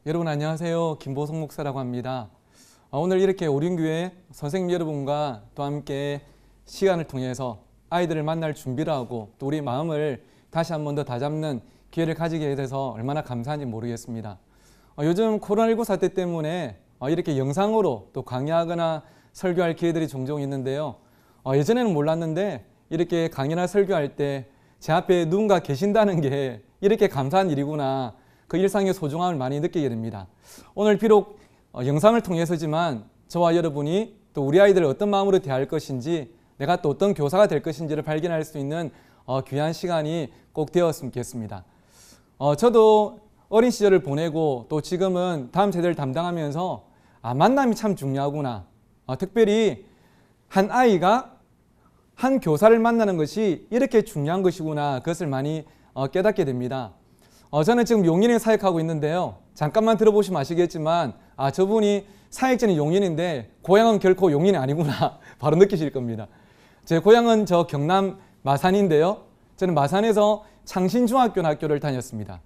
여러분 안녕하세요. 김보성 목사라고 합니다. 오늘 이렇게 오륜교회 선생님 여러분과 또 함께 시간을 통해서 아이들을 만날 준비를 하고 또 우리 마음을 다시 한 번 더 다잡는 기회를 가지게 돼서 얼마나 감사한지 모르겠습니다. 요즘 코로나19 사태 때문에 이렇게 영상으로 또 강의하거나 설교할 기회들이 종종 있는데요. 예전에는 몰랐는데 이렇게 강의나 설교할 때 제 앞에 누군가 계신다는 게 이렇게 감사한 일이구나. 그 일상의 소중함을 많이 느끼게 됩니다. 오늘 비록 영상을 통해서지만 저와 여러분이 또 우리 아이들을 어떤 마음으로 대할 것인지, 내가 또 어떤 교사가 될 것인지를 발견할 수 있는 귀한 시간이 꼭 되었으면 좋겠습니다. 저도 어린 시절을 보내고 또 지금은 다음 세대를 담당하면서 만남이 참 중요하구나. 특별히 한 아이가 한 교사를 만나는 것이 이렇게 중요한 것이구나. 그것을 많이 깨닫게 됩니다. 저는 지금 용인에 사역하고 있는데요. 잠깐만 들어보시면 아시겠지만 저분이 사역지는 용인인데 고향은 결코 용인이 아니구나. 바로 느끼실 겁니다. 제 고향은 저 경남 마산인데요. 저는 마산에서 창신중학교 학교를 다녔습니다.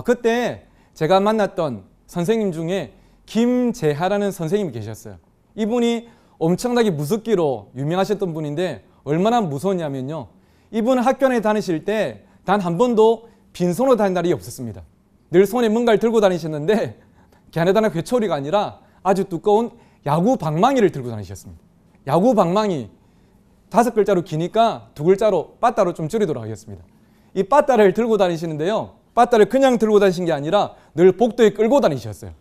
그때 제가 만났던 선생님 중에 김재하라는 선생님이 계셨어요. 이분이 엄청나게 무섭기로 유명하셨던 분인데 얼마나 무서웠냐면요. 이분은 학교 안에 다니실 때 단 한 번도 빈손으로 다닌 날이 없었습니다. 늘 손에 뭔가를 들고 다니셨는데 게네다나 괴초리가 아니라 아주 두꺼운 야구 방망이를 들고 다니셨습니다. 야구 방망이 5글자로 기니까 2글자로 빠따로 좀 줄이도록 하겠습니다. 이 빠따를 들고 다니시는데요. 빠따를 그냥 들고 다니신 게 아니라 늘 복도에 끌고 다니셨어요.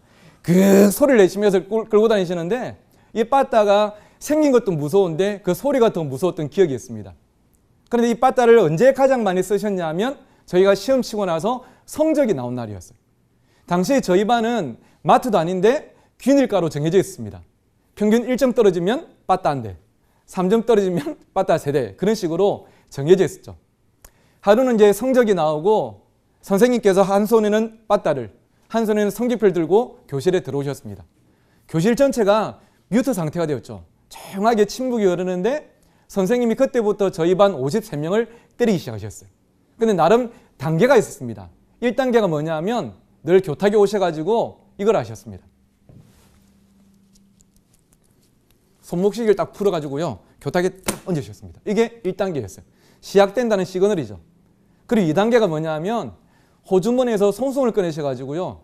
그 소리를 내시면서 끌고 다니시는데 이 빠따가 생긴 것도 무서운데 그 소리가 더 무서웠던 기억이 있습니다. 그런데 이 빠따를 언제 가장 많이 쓰셨냐 하면 저희가 시험 치고 나서 성적이 나온 날이었어요. 당시에 저희 반은 마트도 아닌데 균일가로 정해져 있습니다. 평균 1점 떨어지면 빠따 한 대, 3점 떨어지면 빠따 3대, 그런 식으로 정해져 있었죠. 하루는 이제 성적이 나오고 선생님께서 한 손에는 빠따를, 한 손에는 성적표를 들고 교실에 들어오셨습니다. 교실 전체가 뮤트 상태가 되었죠. 조용하게 침묵이 흐르는데 선생님이 그때부터 저희 반 53명을 때리기 시작하셨어요. 근데 나름 단계가 있었습니다. 1단계가 뭐냐 하면 늘 교탁에 오셔가지고 이걸 하셨습니다. 손목시계를 딱 풀어가지고요. 교탁에 딱 얹으셨습니다. 이게 1단계였어요. 시약된다는 시그널이죠. 그리고 2단계가 뭐냐 하면 호주머니에서 손수건을 꺼내셔가지고요.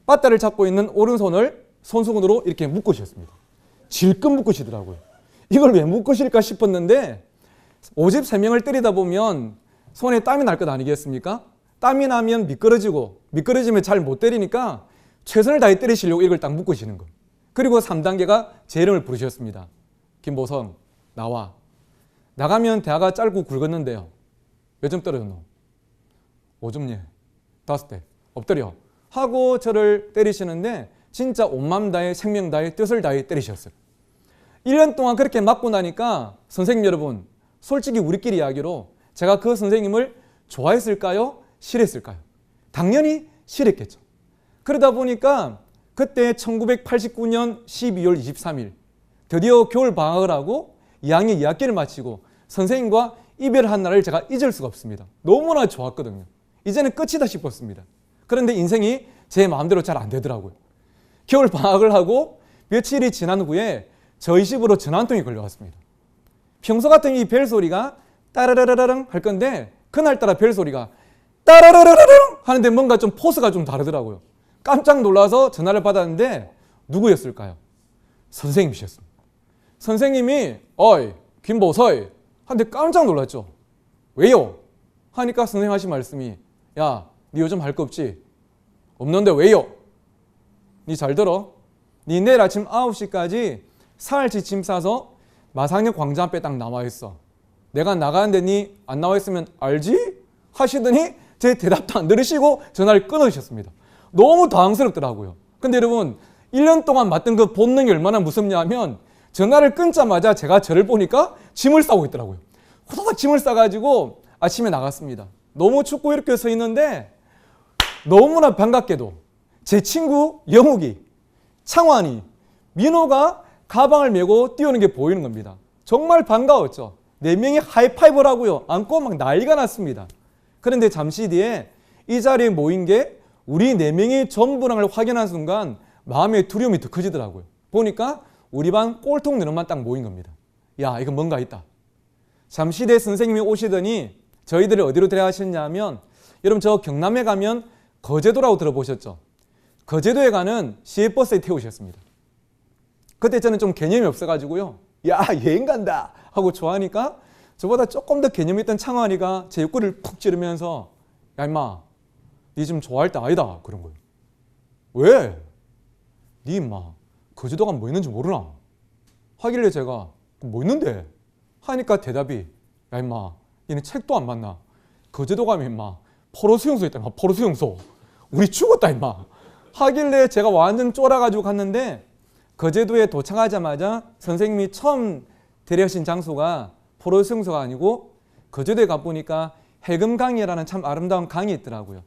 빠따를 잡고 있는 오른손을 손수건으로 이렇게 묶으셨습니다. 질끈 묶으시더라고요. 이걸 왜 묶으실까 싶었는데 53명을 때리다 보면 손에 땀이 날 것 아니겠습니까? 땀이 나면 미끄러지면 잘 못 때리니까 최선을 다해 때리시려고 이걸 딱 묶으시는 거예요. 그리고 3단계가 제 이름을 부르셨습니다. 김보성, 나와. 나가면 대화가 짧고 굵었는데요. 몇 점 떨어졌노? 5점 예. 5대. 엎드려. 하고 저를 때리시는데 진짜 온 마음 다해 생명 다해 뜻을 다해 때리셨어요. 1년 동안 그렇게 맞고 나니까 선생님 여러분, 솔직히 우리끼리 이야기로 제가 그 선생님을 좋아했을까요? 싫어했을까요? 당연히 싫었겠죠. 그러다 보니까 그때 1989년 12월 23일 드디어 겨울 방학을 하고 2학년 2학기를 마치고 선생님과 이별한 날을 제가 잊을 수가 없습니다. 너무나 좋았거든요. 이제는 끝이다 싶었습니다. 그런데 인생이 제 마음대로 잘 안 되더라고요. 겨울 방학을 하고 며칠이 지난 후에 저희 집으로 전화 한 통이 걸려왔습니다. 평소 같은 이 벨소리가 따라라라랑 할 건데 그날따라 벨소리가 따라라라랑 하는데 뭔가 좀 포스가 좀 다르더라고요. 깜짝 놀라서 전화를 받았는데 누구였을까요? 선생님이셨습니다. 선생님이 어이 김보서이 하는데 깜짝 놀랐죠. 왜요? 하니까 선생님 하신 말씀이 야, 니 요즘 할 거 없지? 없는데 왜요? 니 잘 들어. 니 내일 아침 9시까지 사흘치 짐 싸서 마상역 광장 앞에 딱 나와 있어. 내가 나가는데 니 안 나와 있으면 알지? 하시더니 제 대답도 안 들으시고 전화를 끊으셨습니다. 너무 당황스럽더라고요. 근데 여러분 1년 동안 맞던 그 본능이 얼마나 무섭냐 하면 전화를 끊자마자 제가 저를 보니까 짐을 싸고 있더라고요. 후다닥 짐을 싸가지고 아침에 나갔습니다. 너무 춥고 이렇게 서 있는데 너무나 반갑게도 제 친구 영욱이, 창환이, 민호가 가방을 메고 뛰어오는 게 보이는 겁니다. 정말 반가웠죠. 4명이 하이파이브를 하고요. 안고 막 난리가 났습니다. 그런데 잠시 뒤에 이 자리에 모인 게 우리 네 명이 전부랑을 확인한 순간 마음의 두려움이 더 커지더라고요. 보니까 우리 반 꼴통 네놈만 딱 모인 겁니다. 야, 이거 뭔가 있다. 잠시 뒤에 선생님이 오시더니 저희들을 어디로 데려가셨냐면, 여러분 저 경남에 가면 거제도라고 들어보셨죠? 거제도에 가는 시외버스에 태우셨습니다. 그때 저는 좀 개념이 없어가지고요. 야, 여행 간다 하고 좋아하니까 저보다 조금 더 개념 있던 창환이가 제 옆구리를 푹 찌르면서 야 임마, 니 지금 좋아할 때 아니다 그런 거예요. 왜? 니 임마 거제도 가면 뭐 있는지 모르나? 하길래 제가 뭐 있는데? 하니까 대답이 야 임마 얘는 책도 안 봤나? 거제도 가면 임마 포로 수용소 있다 임마. 포로 수용소. 우리 죽었다 임마. 하길래 제가 완전 쫄아가지고 갔는데, 거제도에 도착하자마자 선생님이 처음 데려가신 장소가 포로 수용소가 아니고 거제도에 가보니까 해금강이라는 참 아름다운 강이 있더라고요.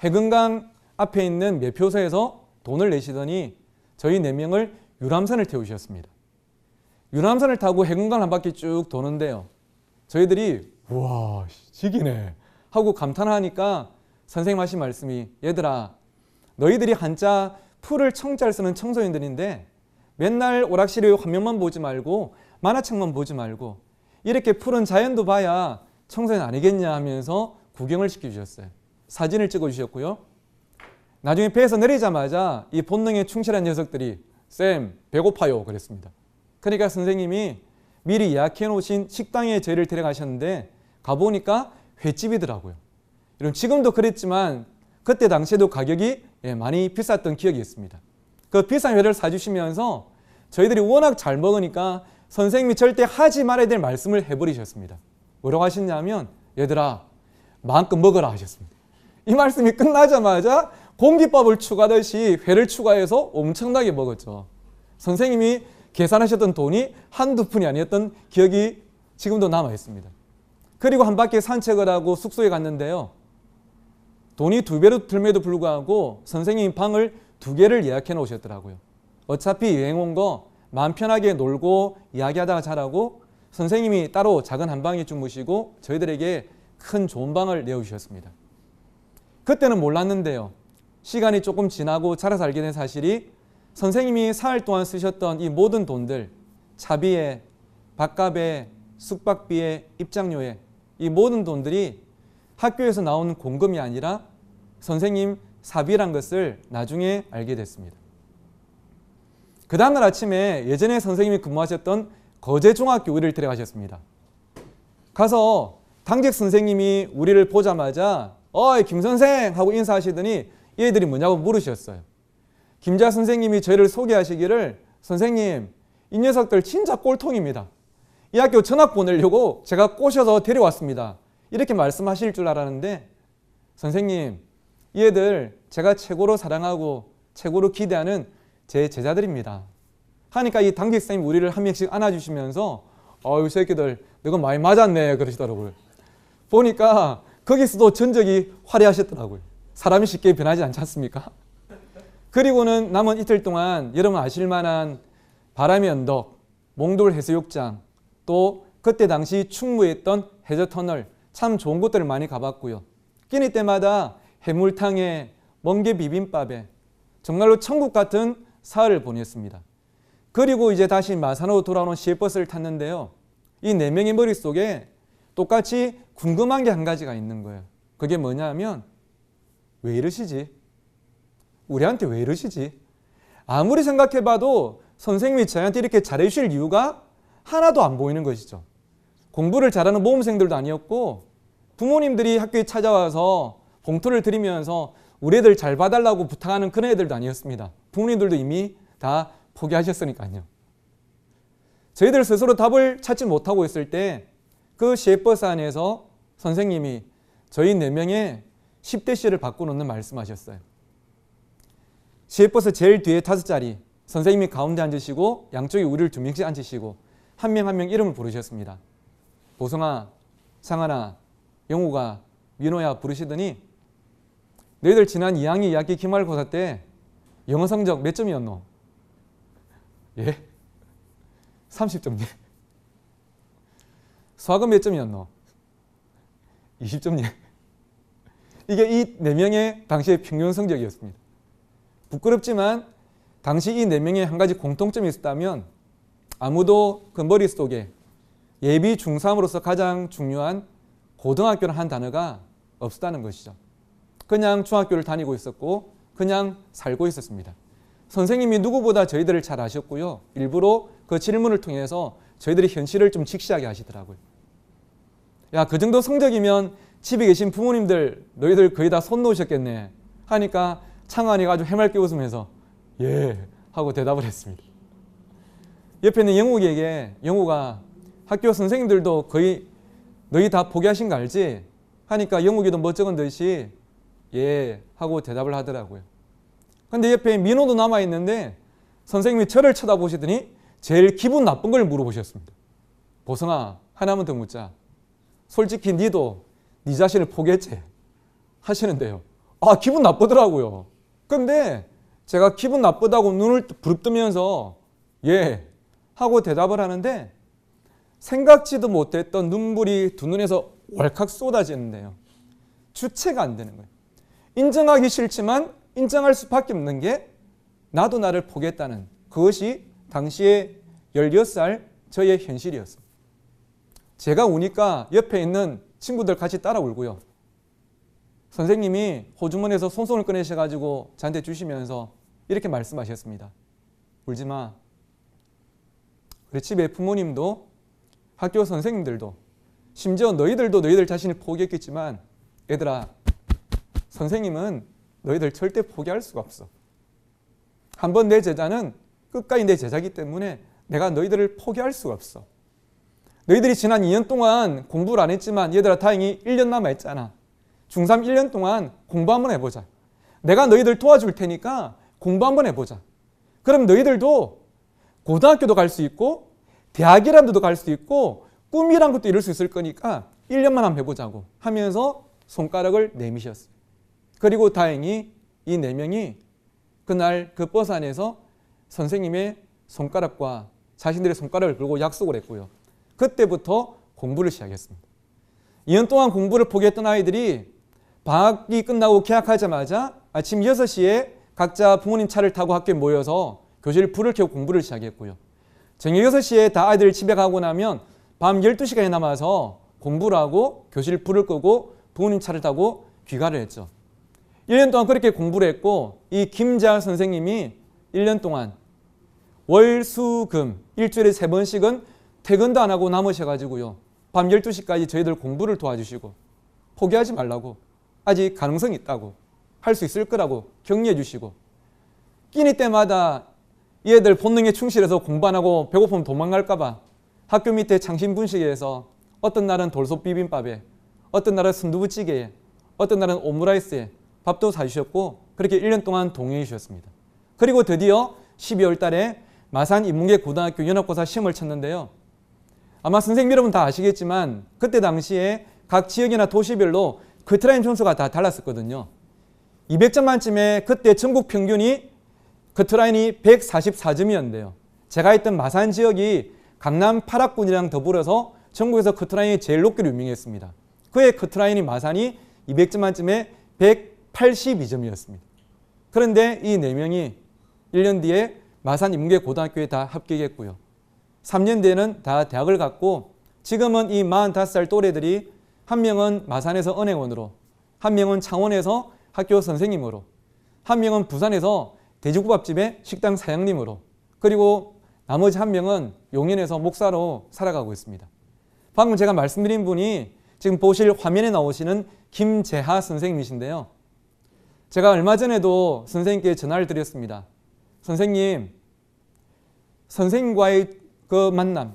해금강 앞에 있는 매표소에서 돈을 내시더니 저희 4명을 유람선을 태우셨습니다. 유람선을 타고 해금강 한 바퀴 쭉 도는데요. 저희들이 우와 지기네 하고 감탄하니까 선생님 하신 말씀이 얘들아 너희들이 한자 풀을 청자를 쓰는 청소년들인데 맨날 오락실에 화면만 보지 말고 만화책만 보지 말고 이렇게 푸른 자연도 봐야 청소년 아니겠냐 하면서 구경을 시켜주셨어요. 사진을 찍어주셨고요. 나중에 배에서 내리자마자 이 본능에 충실한 녀석들이 쌤 배고파요 그랬습니다. 그러니까 선생님이 미리 예약해 놓으신 식당에 저희를 데려가셨는데 가보니까 횟집이더라고요. 여러분 지금도 그랬지만 그때 당시에도 가격이 많이 비쌌던 기억이 있습니다. 그 비싼 회를 사주시면서 저희들이 워낙 잘 먹으니까 선생님이 절대 하지 말아야 될 말씀을 해버리셨습니다. 뭐라고 하셨냐면 얘들아 마음껏 먹어라 하셨습니다. 이 말씀이 끝나자마자 공깃밥을 추가하듯이 회를 추가해서 엄청나게 먹었죠. 선생님이 계산하셨던 돈이 한두 푼이 아니었던 기억이 지금도 남아 있습니다. 그리고 한 바퀴 산책을 하고 숙소에 갔는데요. 돈이 2배로 들매도 불구하고 선생님이 방을 2개를 예약해 놓으셨더라고요. 어차피 여행 온 거 마음 편하게 놀고 이야기하다가 자라고 선생님이 따로 작은 한 방에 주무시고 저희들에게 큰 좋은 방을 내어주셨습니다. 그때는 몰랐는데요. 시간이 조금 지나고 자라서 알게 된 사실이 선생님이 사흘 동안 쓰셨던 이 모든 돈들, 차비에, 밥값에, 숙박비에, 입장료에 이 모든 돈들이 학교에서 나오는 공금이 아니라 선생님 사비란 것을 나중에 알게 됐습니다. 그 다음날 아침에 예전에 선생님이 근무하셨던 거제중학교 우리를 데려가셨습니다. 가서 당직 선생님이 우리를 보자마자 어이 김선생 하고 인사하시더니 얘들이 뭐냐고 물으셨어요. 김자 선생님이 저희를 소개하시기를 선생님 이 녀석들 진짜 꼴통입니다. 이 학교 전학 보내려고 제가 꼬셔서 데려왔습니다. 이렇게 말씀하실 줄 알았는데 선생님 얘들 제가 최고로 사랑하고 최고로 기대하는 제 제자들입니다. 하니까 이 당직 선생님이 우리를 한 명씩 안아주시면서 이 새끼들 너가 많이 맞았네 그러시더라고요. 보니까 거기서도 전적이 화려하셨더라고요. 사람이 쉽게 변하지 않지 않습니까? 그리고는 남은 이틀 동안 여러분 아실만한 바람의 언덕, 몽돌 해수욕장, 또 그때 당시 충무에 있던 해저터널 참 좋은 곳들을 많이 가봤고요. 끼니 때마다 해물탕에 멍게 비빔밥에 정말로 천국 같은 사흘을 보냈습니다. 그리고 이제 다시 마산으로 돌아오는 시외버스를 탔는데요. 이 4명의 머릿속에 똑같이 궁금한 게 한 가지가 있는 거예요. 그게 뭐냐면 왜 이러시지? 우리한테 왜 이러시지? 아무리 생각해봐도 선생님이 저희한테 이렇게 잘해주실 이유가 하나도 안 보이는 것이죠. 공부를 잘하는 모범생들도 아니었고 부모님들이 학교에 찾아와서 봉투를 드리면서 우리 애들 잘 봐달라고 부탁하는 그런 애들도 아니었습니다. 부모님들도 이미 다 포기하셨으니까요. 저희들 스스로 답을 찾지 못하고 있을 때 그 시외버스 안에서 선생님이 저희 4명의 10대씩을 바꿔놓는 말씀하셨어요. 시외버스 제일 뒤에 5자리 선생님이 가운데 앉으시고 양쪽에 우리를 2명씩 앉으시고 한 명 한 명 이름을 부르셨습니다. 보성아, 상한아, 영우가, 민호야 부르시더니 너희들 지난 2학기 2학기 기말고사 때 영어 성적 몇 점이었노? 예? 30점. 예. 수학은 몇 점이었노? 20점. 예. 이게 이 4명의 당시의 평균 성적이었습니다. 부끄럽지만 당시 이 4명의 한 가지 공통점이 있었다면 아무도 그 머릿속에 예비 중3으로서 가장 중요한 고등학교를 한 단어가 없었다는 것이죠. 그냥 중학교를 다니고 있었고 그냥 살고 있었습니다. 선생님이 누구보다 저희들을 잘 아셨고요. 일부러 그 질문을 통해서 저희들이 현실을 좀 직시하게 하시더라고요. 야, 그 정도 성적이면 집에 계신 부모님들 너희들 거의 다 손 놓으셨겠네 하니까 창환이가 아주 해맑게 웃으면서 예 하고 대답을 했습니다. 옆에 있는 영욱에게 영욱아 학교 선생님들도 거의 너희 다 포기하신 거 알지? 하니까 영욱이도 멋쩍은 듯이 예 하고 대답을 하더라고요. 근데 옆에 민호도 남아있는데 선생님이 저를 쳐다보시더니 제일 기분 나쁜 걸 물어보셨습니다. 보성아 하나만 더 묻자. 솔직히 니도 네 자신을 포기했지? 하시는데요. 아 기분 나쁘더라고요. 근데 제가 기분 나쁘다고 눈을 부릅뜨면서 예 하고 대답을 하는데 생각지도 못했던 눈물이 두 눈에서 왈칵 쏟아지는데요. 주체가 안 되는 거예요. 인정하기 싫지만 인정할 수밖에 없는 게 나도 나를 포기했다는 그것이 당시에 16살 저의 현실이었습니다. 제가 우니까 옆에 있는 친구들 같이 따라 울고요. 선생님이 호주머니에서 손송을 꺼내셔가지고 저한테 주시면서 이렇게 말씀하셨습니다. 울지 마. 우리 집에 부모님도 학교 선생님들도 심지어 너희들도 너희들 자신을 포기했겠지만 얘들아 선생님은 너희들 절대 포기할 수가 없어. 한번 내 제자는 끝까지 내 제자이기 때문에 내가 너희들을 포기할 수가 없어. 너희들이 지난 2년 동안 공부를 안 했지만 얘들아 다행히 1년 남아있잖아. 중3 1년 동안 공부 한번 해보자. 내가 너희들 도와줄 테니까 공부 한번 해보자. 그럼 너희들도 고등학교도 갈 수 있고 대학이라는 데도 갈 수 있고 꿈이란 것도 이룰 수 있을 거니까 1년만 한번 해보자고 하면서 손가락을 내미셨어요. 그리고 다행히 이 4명이 그날 그 버스 안에서 선생님의 손가락과 자신들의 손가락을 걸고 약속을 했고요. 그때부터 공부를 시작했습니다. 2년 동안 공부를 포기했던 아이들이 방학이 끝나고 개학하자마자 아침 6시에 각자 부모님 차를 타고 학교에 모여서 교실 불을 켜고 공부를 시작했고요. 저녁 6시에 다 아이들 집에 가고 나면 밤 12시간이 남아서 공부를 하고 교실 불을 끄고 부모님 차를 타고 귀가를 했죠. 1년 동안 그렇게 공부를 했고 이 김재하 선생님이 1년 동안 월, 수, 금 일주일에 3번씩은 퇴근도 안 하고 남으셔가지고요. 밤 12시까지 저희들 공부를 도와주시고 포기하지 말라고 아직 가능성이 있다고 할 수 있을 거라고 격려해 주시고 끼니 때마다 얘들 본능에 충실해서 공부 안 하고 배고프면 도망갈까 봐 학교 밑에 창신분식에서 어떤 날은 돌솥 비빔밥에 어떤 날은 순두부찌개에 어떤 날은 오므라이스에 밥도 사주셨고 그렇게 1년 동안 동행해 주셨습니다. 그리고 드디어 12월 달에 마산 인문계 고등학교 연합고사 시험을 쳤는데요. 아마 선생님 여러분 다 아시겠지만 그때 당시에 각 지역이나 도시별로 커트라인 점수가 다 달랐었거든요. 200점 만점에 그때 전국 평균이 커트라인이 144점이었는데요. 제가 있던 마산 지역이 강남 8학군이랑 더불어서 전국에서 커트라인이 제일 높기로 유명했습니다. 그의 커트라인이 마산이 200점 만점에 182점이었습니다. 그런데 이 4명이 1년 뒤에 마산 인문계 고등학교에 다 합격했고요. 3년 뒤에는 다 대학을 갔고 지금은 이 45살 또래들이 한 명은 마산에서 은행원으로 한 명은 창원에서 학교 선생님으로 한 명은 부산에서 돼지국밥집의 식당 사장님으로 그리고 나머지 한 명은 용인에서 목사로 살아가고 있습니다. 방금 제가 말씀드린 분이 지금 보실 화면에 나오시는 김재하 선생님이신데요. 제가 얼마 전에도 선생님께 전화를 드렸습니다. 선생님, 선생님과의 그 만남,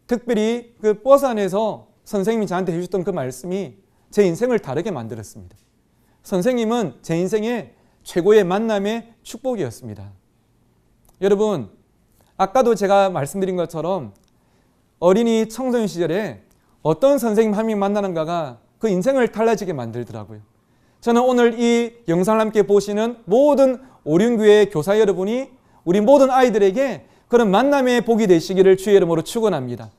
특별히 그 버스 안에서 선생님이 저한테 해주셨던 그 말씀이 제 인생을 다르게 만들었습니다. 선생님은 제 인생의 최고의 만남의 축복이었습니다. 여러분, 아까도 제가 말씀드린 것처럼 어린이 청소년 시절에 어떤 선생님 한 명 만나는가가 그 인생을 달라지게 만들더라고요. 저는 오늘 이 영상을 함께 보시는 모든 오륜교회 교사 여러분이 우리 모든 아이들에게 그런 만남의 복이 되시기를 주의 이름으로 축원합니다.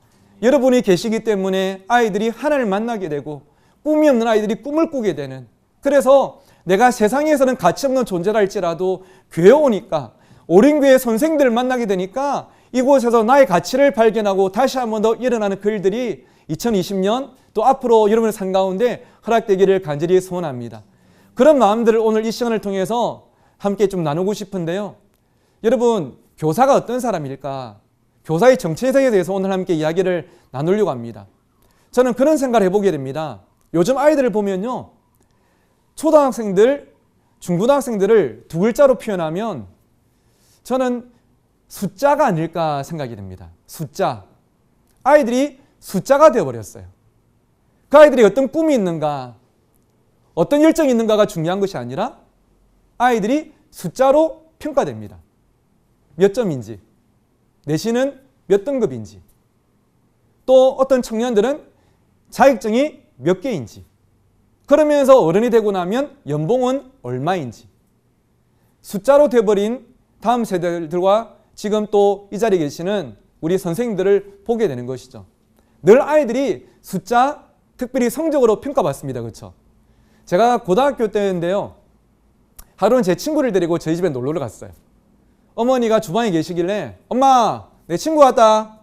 여러분이 계시기 때문에 아이들이 하나님을 만나게 되고 꿈이 없는 아이들이 꿈을 꾸게 되는 그래서 내가 세상에서는 가치 없는 존재라 할지라도 교회 오니까 오륜교회 선생들을 만나게 되니까 이곳에서 나의 가치를 발견하고 다시 한 번 더 일어나는 그 일들이 2020년 또 앞으로 여러분의 삶 가운데 허락되기를 간절히 소원합니다. 그런 마음들을 오늘 이 시간을 통해서 함께 좀 나누고 싶은데요. 여러분, 교사가 어떤 사람일까? 교사의 정체성에 대해서 오늘 함께 이야기를 나누려고 합니다. 저는 그런 생각을 해보게 됩니다. 요즘 아이들을 보면요, 초등학생들, 중고등학생들을 두 글자로 표현하면 저는 숫자가 아닐까 생각이 됩니다. 숫자. 아이들이 숫자가 되어버렸어요. 그 아이들이 어떤 꿈이 있는가, 어떤 열정이 있는가가 중요한 것이 아니라 아이들이 숫자로 평가됩니다. 몇 점인지, 내신은 몇 등급인지, 또 어떤 청년들은 자격증이 몇 개인지, 그러면서 어른이 되고 나면 연봉은 얼마인지, 숫자로 돼버린 다음 세대들과 지금 또 이 자리에 계시는 우리 선생님들을 보게 되는 것이죠. 늘 아이들이 숫자, 특별히 성적으로 평가받습니다. 그렇죠? 제가 고등학교 때인데요, 하루는 제 친구를 데리고 저희 집에 놀러 갔어요. 어머니가 주방에 계시길래 엄마, 내 친구 왔다,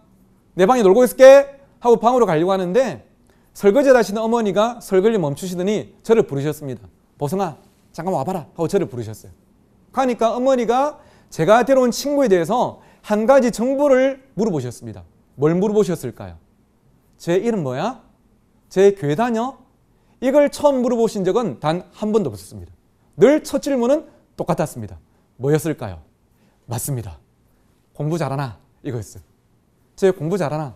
내 방에 놀고 있을게 하고 방으로 가려고 하는데 설거지를 하시는 어머니가 설거지를 멈추시더니 저를 부르셨습니다. 보성아, 잠깐 와봐라 하고 저를 부르셨어요. 가니까 어머니가 제가 데려온 친구에 대해서 한 가지 정보를 물어보셨습니다. 뭘 물어보셨을까요? 제 이름 뭐야? 제 교회 다녀? 이걸 처음 물어보신 적은 단 한 번도 없었습니다. 늘 첫 질문은 똑같았습니다. 뭐였을까요? 맞습니다. 공부 잘하나? 이거였어요. 제 공부 잘하나?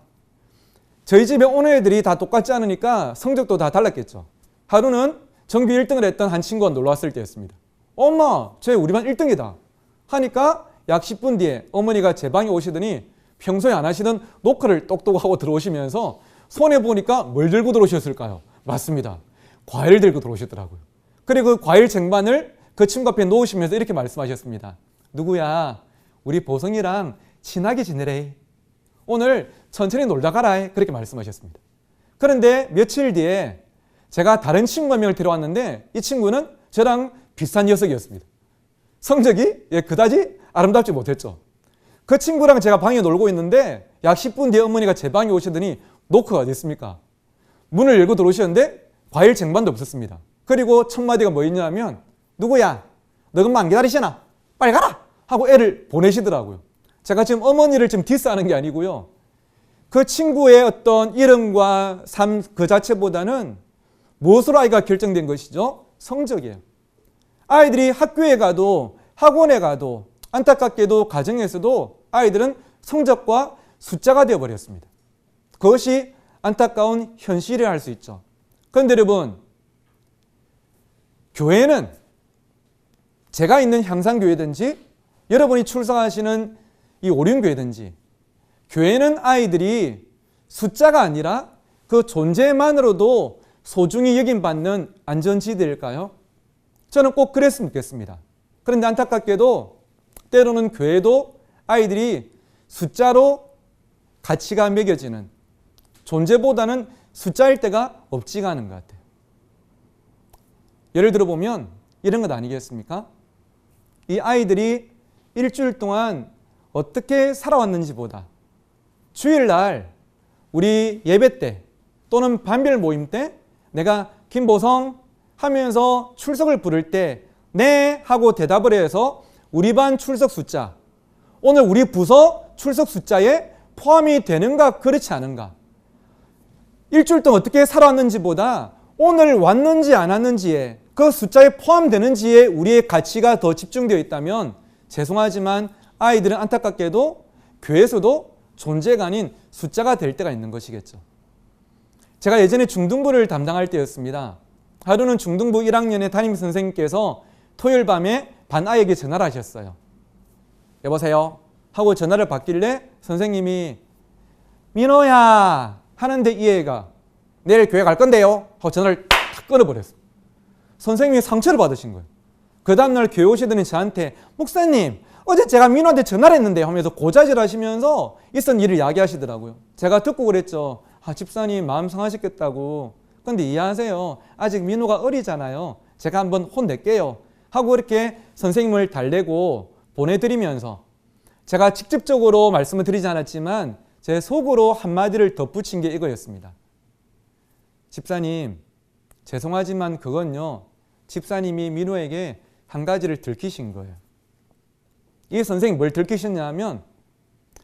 저희 집에 오는 애들이 다 똑같지 않으니까 성적도 다 달랐겠죠. 하루는 전교 1등을 했던 한 친구가 놀러 왔을 때였습니다. 엄마, 쟤 우리 반 1등이다 하니까 약 10분 뒤에 어머니가 제 방에 오시더니 평소에 안 하시던 노크를 똑똑하고 들어오시면서 손에 보니까 뭘 들고 들어오셨을까요? 맞습니다. 과일 들고 들어오셨더라고요. 그리고 그 과일 쟁반을 그 친구 앞에 놓으시면서 이렇게 말씀하셨습니다. 누구야? 우리 보성이랑 친하게 지내래. 오늘 천천히 놀다 가라. 그렇게 말씀하셨습니다. 그런데 며칠 뒤에 제가 다른 친구 한 명을 데려왔는데 이 친구는 저랑 비슷한 녀석이었습니다. 성적이 그다지 아름답지 못했죠. 그 친구랑 제가 방에 놀고 있는데 약 10분 뒤에 어머니가 제 방에 오시더니 노크가 어디 있습니까? 문을 열고 들어오셨는데 과일 쟁반도 없었습니다. 그리고 첫 마디가 뭐였냐면 누구야? 너 금방 안 기다리시나? 빨리 가라! 하고 애를 보내시더라고요. 제가 지금 어머니를 지금 디스하는 게 아니고요. 그 친구의 어떤 이름과 삶 그 자체보다는 무엇으로 아이가 결정된 것이죠? 성적이에요. 아이들이 학교에 가도 학원에 가도 안타깝게도 가정에서도 아이들은 성적과 숫자가 되어버렸습니다. 그것이 안타까운 현실이라 할 수 있죠. 그런데 여러분, 교회는 제가 있는 향상교회든지 여러분이 출석하시는 이 오륜교회든지 교회는 아이들이 숫자가 아니라 그 존재만으로도 소중히 여김받는 안전지대일까요? 저는 꼭 그랬으면 좋겠습니다. 그런데 안타깝게도 때로는 교회도 아이들이 숫자로 가치가 매겨지는 존재보다는 숫자일 때가 없지가 않은 것 같아요. 예를 들어보면 이런 것 아니겠습니까? 이 아이들이 일주일 동안 어떻게 살아왔는지보다 주일날 우리 예배 때 또는 반별 모임 때 내가 김보성 하면서 출석을 부를 때 네 하고 대답을 해서 우리 반 출석 숫자, 오늘 우리 부서 출석 숫자에 포함이 되는가 그렇지 않은가, 일주일 동안 어떻게 살아왔는지보다 오늘 왔는지 안 왔는지에 그 숫자에 포함되는지에 우리의 가치가 더 집중되어 있다면 죄송하지만 아이들은 안타깝게도 교회에서도 존재가 아닌 숫자가 될 때가 있는 것이겠죠. 제가 예전에 중등부를 담당할 때였습니다. 하루는 중등부 1학년의 담임선생님께서 토요일 밤에 반 아이에게 전화를 하셨어요. 여보세요? 하고 전화를 받길래 선생님이 민호야 하는데 이 애가 내일 교회 갈 건데요 하고 전화를 탁 끊어버렸어요. 선생님이 상처를 받으신 거예요. 그 다음날 교회 오시더니 저한테 목사님 어제 제가 민호한테 전화를 했는데 하면서 고자질 하시면서 있었던 일을 이야기하시더라고요. 제가 듣고 그랬죠. 집사님 마음 상하셨겠다고. 근데 이해하세요. 아직 민호가 어리잖아요. 제가 한번 혼낼게요 하고 이렇게 선생님을 달래고 보내드리면서 제가 직접적으로 말씀을 드리지 않았지만 제 속으로 한마디를 덧붙인 게 이거였습니다. 집사님, 죄송하지만 그건요, 집사님이 민호에게 한 가지를 들키신 거예요. 이 선생님이 뭘 들키셨냐면,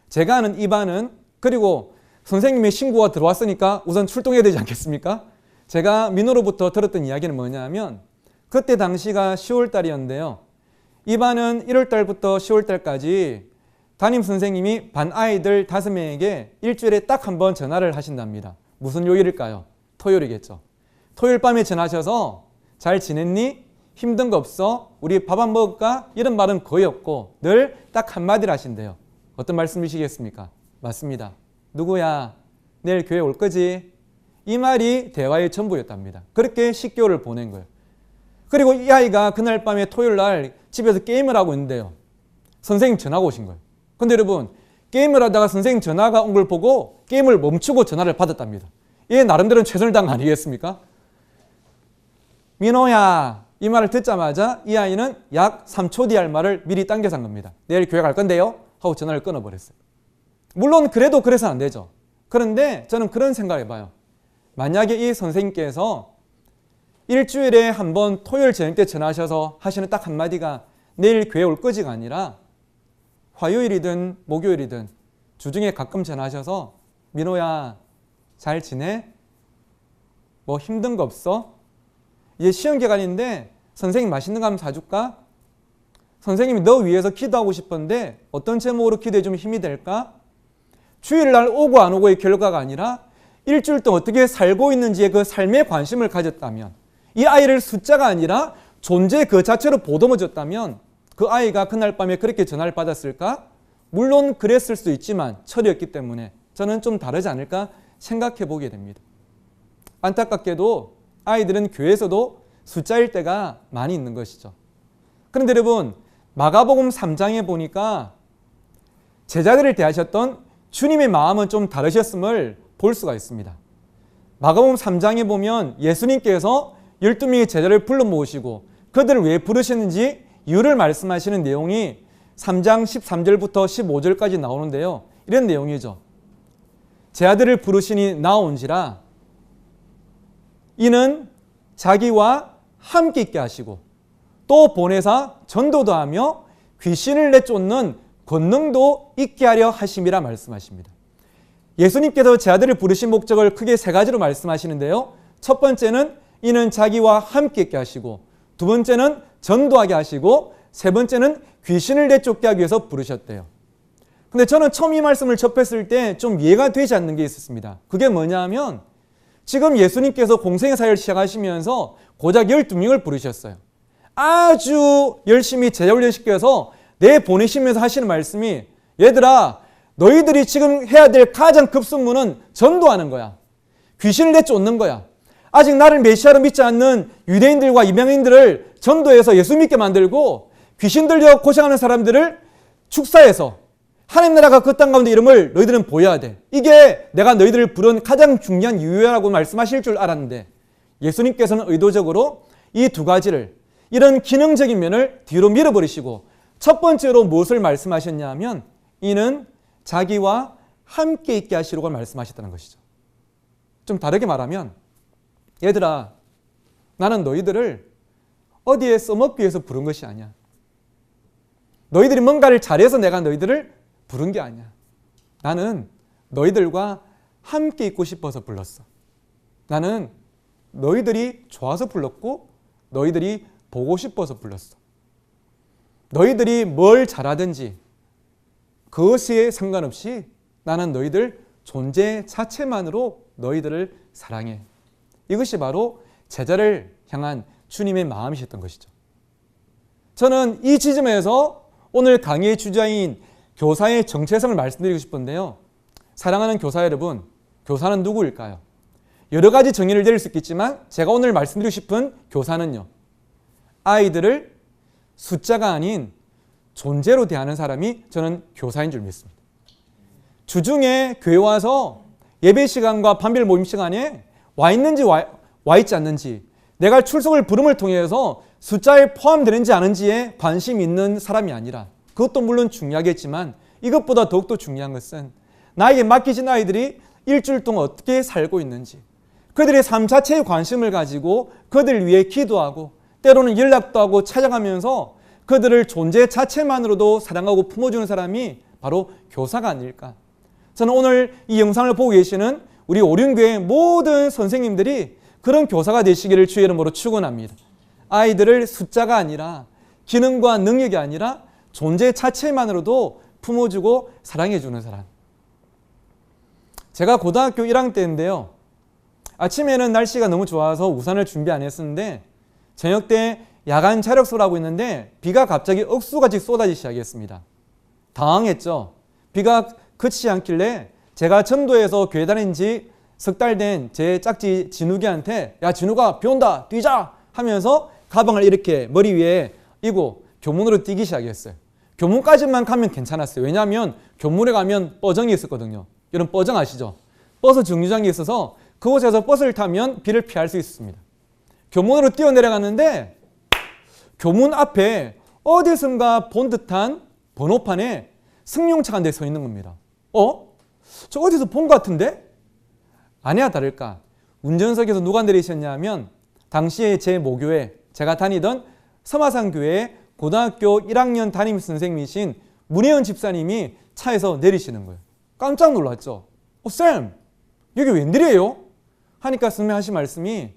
제가 아는 이반은, 그리고 선생님의 신고가 들어왔으니까 우선 출동해야 되지 않겠습니까? 제가 민호로부터 들었던 이야기는 뭐냐면, 그때 당시가 10월 달이었는데요. 이반은 1월 달부터 10월 달까지 담임 선생님이 반 아이들 5명에게 일주일에 딱 한 번 전화를 하신답니다. 무슨 요일일까요? 토요일이겠죠. 토요일 밤에 전화하셔서 잘 지냈니? 힘든 거 없어? 우리 밥 안 먹을까? 이런 말은 거의 없고 늘 딱 한마디를 하신대요. 어떤 말씀이시겠습니까? 맞습니다. 누구야? 내일 교회 올 거지? 이 말이 대화의 전부였답니다. 그렇게 10개월을 보낸 거예요. 그리고 이 아이가 그날 밤에 토요일 날 집에서 게임을 하고 있는데요. 선생님 전화가 오신 거예요. 근데 여러분, 게임을 하다가 선생님 전화가 온 걸 보고 게임을 멈추고 전화를 받았답니다. 얘 나름대로는 최선을 다한 거 아니겠습니까? 민호야, 이 말을 듣자마자 이 아이는 약 3초 뒤에 할 말을 미리 당겨서 한 겁니다. 내일 교회 갈 건데요? 하고 전화를 끊어버렸어요. 물론 그래도 그래서는 안 되죠. 그런데 저는 그런 생각을 해봐요. 만약에 이 선생님께서 일주일에 한 번 토요일 저녁 때 전화하셔서 하시는 딱 한마디가 내일 교회 올 거지가 아니라 화요일이든 목요일이든 주중에 가끔 전화하셔서 민호야 잘 지내? 뭐 힘든 거 없어? 이제 시험 기간인데 선생님 맛있는 거 한번 사줄까? 선생님이 너 위해서 기도하고 싶은데 어떤 제목으로 기도해 주면 힘이 될까? 주일날 오고 안 오고의 결과가 아니라 일주일 동안 어떻게 살고 있는지에 그 삶에 관심을 가졌다면, 이 아이를 숫자가 아니라 존재 그 자체로 보듬어줬다면 그 아이가 그날 밤에 그렇게 전화를 받았을까? 물론 그랬을 수도 있지만 철이었기 때문에 저는 좀 다르지 않을까 생각해 보게 됩니다. 안타깝게도 아이들은 교회에서도 숫자일 때가 많이 있는 것이죠. 그런데 여러분, 마가복음 3장에 보니까 제자들을 대하셨던 주님의 마음은 좀 다르셨음을 볼 수가 있습니다. 마가복음 3장에 보면 예수님께서 12명의 제자를 불러 모으시고 그들을 왜 부르셨는지 이유를 말씀하시는 내용이 3장 13절부터 15절까지 나오는데요. 이런 내용이죠. 제 아들을 부르시니 나온지라 이는 자기와 함께 있게 하시고 또 보내사 전도도 하며 귀신을 내쫓는 권능도 있게 하려 하심이라 말씀하십니다. 예수님께서 제 아들을 부르신 목적을 크게 3가지로 말씀하시는데요. 첫 번째는 이는 자기와 함께 있게 하시고, 두 번째는 전도하게 하시고, 세 번째는 귀신을 내쫓게 하기 위해서 부르셨대요. 근데 저는 처음 이 말씀을 접했을 때 좀 이해가 되지 않는 게 있었습니다. 그게 뭐냐 하면 지금 예수님께서 공생의 사역을 시작하시면서 고작 12명을 부르셨어요. 아주 열심히 제자훈련시켜서 내보내시면서 하시는 말씀이, 얘들아 너희들이 지금 해야 될 가장 급선무는 전도하는 거야. 귀신을 내쫓는 거야. 아직 나를 메시아로 믿지 않는 유대인들과 이방인들을 전도해서 예수 믿게 만들고 귀신 들려 고생하는 사람들을 축사해서 하나님 나라가 그 땅 가운데 이름을 너희들은 보여야 돼. 이게 내가 너희들을 부른 가장 중요한 이유라고 말씀하실 줄 알았는데 예수님께서는 의도적으로 이 2가지를, 이런 기능적인 면을 뒤로 밀어버리시고 첫 번째로 무엇을 말씀하셨냐 하면 이는 자기와 함께 있게 하시려고 말씀하셨다는 것이죠. 좀 다르게 말하면, 얘들아 나는 너희들을 어디에 써먹기 위해서 부른 것이 아니야. 너희들이 뭔가를 잘해서 내가 너희들을 부른 게 아니야. 나는 너희들과 함께 있고 싶어서 불렀어. 나는 너희들이 좋아서 불렀고 너희들이 보고 싶어서 불렀어. 너희들이 뭘 잘하든지 그것에 상관없이 나는 너희들 존재 자체만으로 너희들을 사랑해. 이것이 바로 제자를 향한 주님의 마음이셨던 것이죠. 저는 이 지점에서 오늘 강의의 주자인 교사의 정체성을 말씀드리고 싶은데요. 사랑하는 교사 여러분, 교사는 누구일까요? 여러 가지 정의를 내릴 수 있겠지만 제가 오늘 말씀드리고 싶은 교사는요, 아이들을 숫자가 아닌 존재로 대하는 사람이 저는 교사인 줄 믿습니다. 주중에 교회 와서 예배 시간과 반별 모임 시간에 와 있는지 와 있지 않는지, 내가 출석을 부름을 통해서 숫자에 포함되는지 아닌지에 관심이 있는 사람이 아니라, 그것도 물론 중요하겠지만 이것보다 더욱더 중요한 것은 나에게 맡기진 아이들이 일주일 동안 어떻게 살고 있는지, 그들의 삶 자체에 관심을 가지고 그들을 위해 기도하고 때로는 연락도 하고 찾아가면서 그들을 존재 자체만으로도 사랑하고 품어주는 사람이 바로 교사가 아닐까. 저는 오늘 이 영상을 보고 계시는 우리 오륜교회 모든 선생님들이 그런 교사가 되시기를 주의 이름으로 축원합니다. 아이들을 숫자가 아니라, 기능과 능력이 아니라 존재 자체만으로도 품어주고 사랑해주는 사람. 제가 고등학교 1학년 때인데요, 아침에는 날씨가 너무 좋아서 우산을 준비 안 했었는데 저녁 때 야간 자력수를 하고 있는데 비가 갑자기 억수같이 쏟아지기 시작했습니다. 당황했죠. 비가 그치지 않길래 제가 전도에서 교회 다닌 지 석 달 된 제 짝지 진욱이한테, 야 진욱아 비 온다 뛰자 하면서 가방을 이렇게 머리 위에 이고 교문으로 뛰기 시작했어요. 교문까지만 가면 괜찮았어요. 왜냐하면 교문에 가면 버정이 있었거든요. 여러분 버정 아시죠? 버스 정류장이 있어서 그곳에서 버스를 타면 비를 피할 수 있습니다. 교문으로 뛰어내려갔는데 교문 앞에 어디선가 본 듯한 번호판에 승용차가 한 대 서 있는 겁니다. 저 어디서 본 것 같은데? 아니야 다를까, 운전석에서 누가 내리셨냐면 당시에 제 모교회, 제가 다니던 서마산교회 고등학교 1학년 담임 선생님이신 문혜연 집사님이 차에서 내리시는 거예요. 깜짝 놀랐죠. 쌤 여기 웬일이에요? 하니까 선생님 하신 말씀이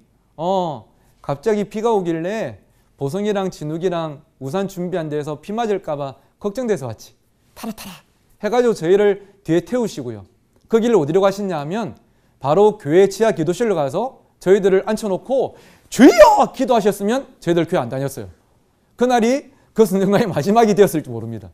갑자기 비가 오길래 보성이랑 진욱이랑 우산 준비 안 돼서 비 맞을까 봐 걱정돼서 왔지. 타라 해가지고 저희를 뒤에 태우시고요. 그 길을 어디로 가시냐 하면 바로 교회 지하 기도실로 가서 저희들을 앉혀놓고 주여 기도하셨으면 저희들 교회 안 다녔어요. 그날이 그 선생님과의 마지막이 되었을지 모릅니다.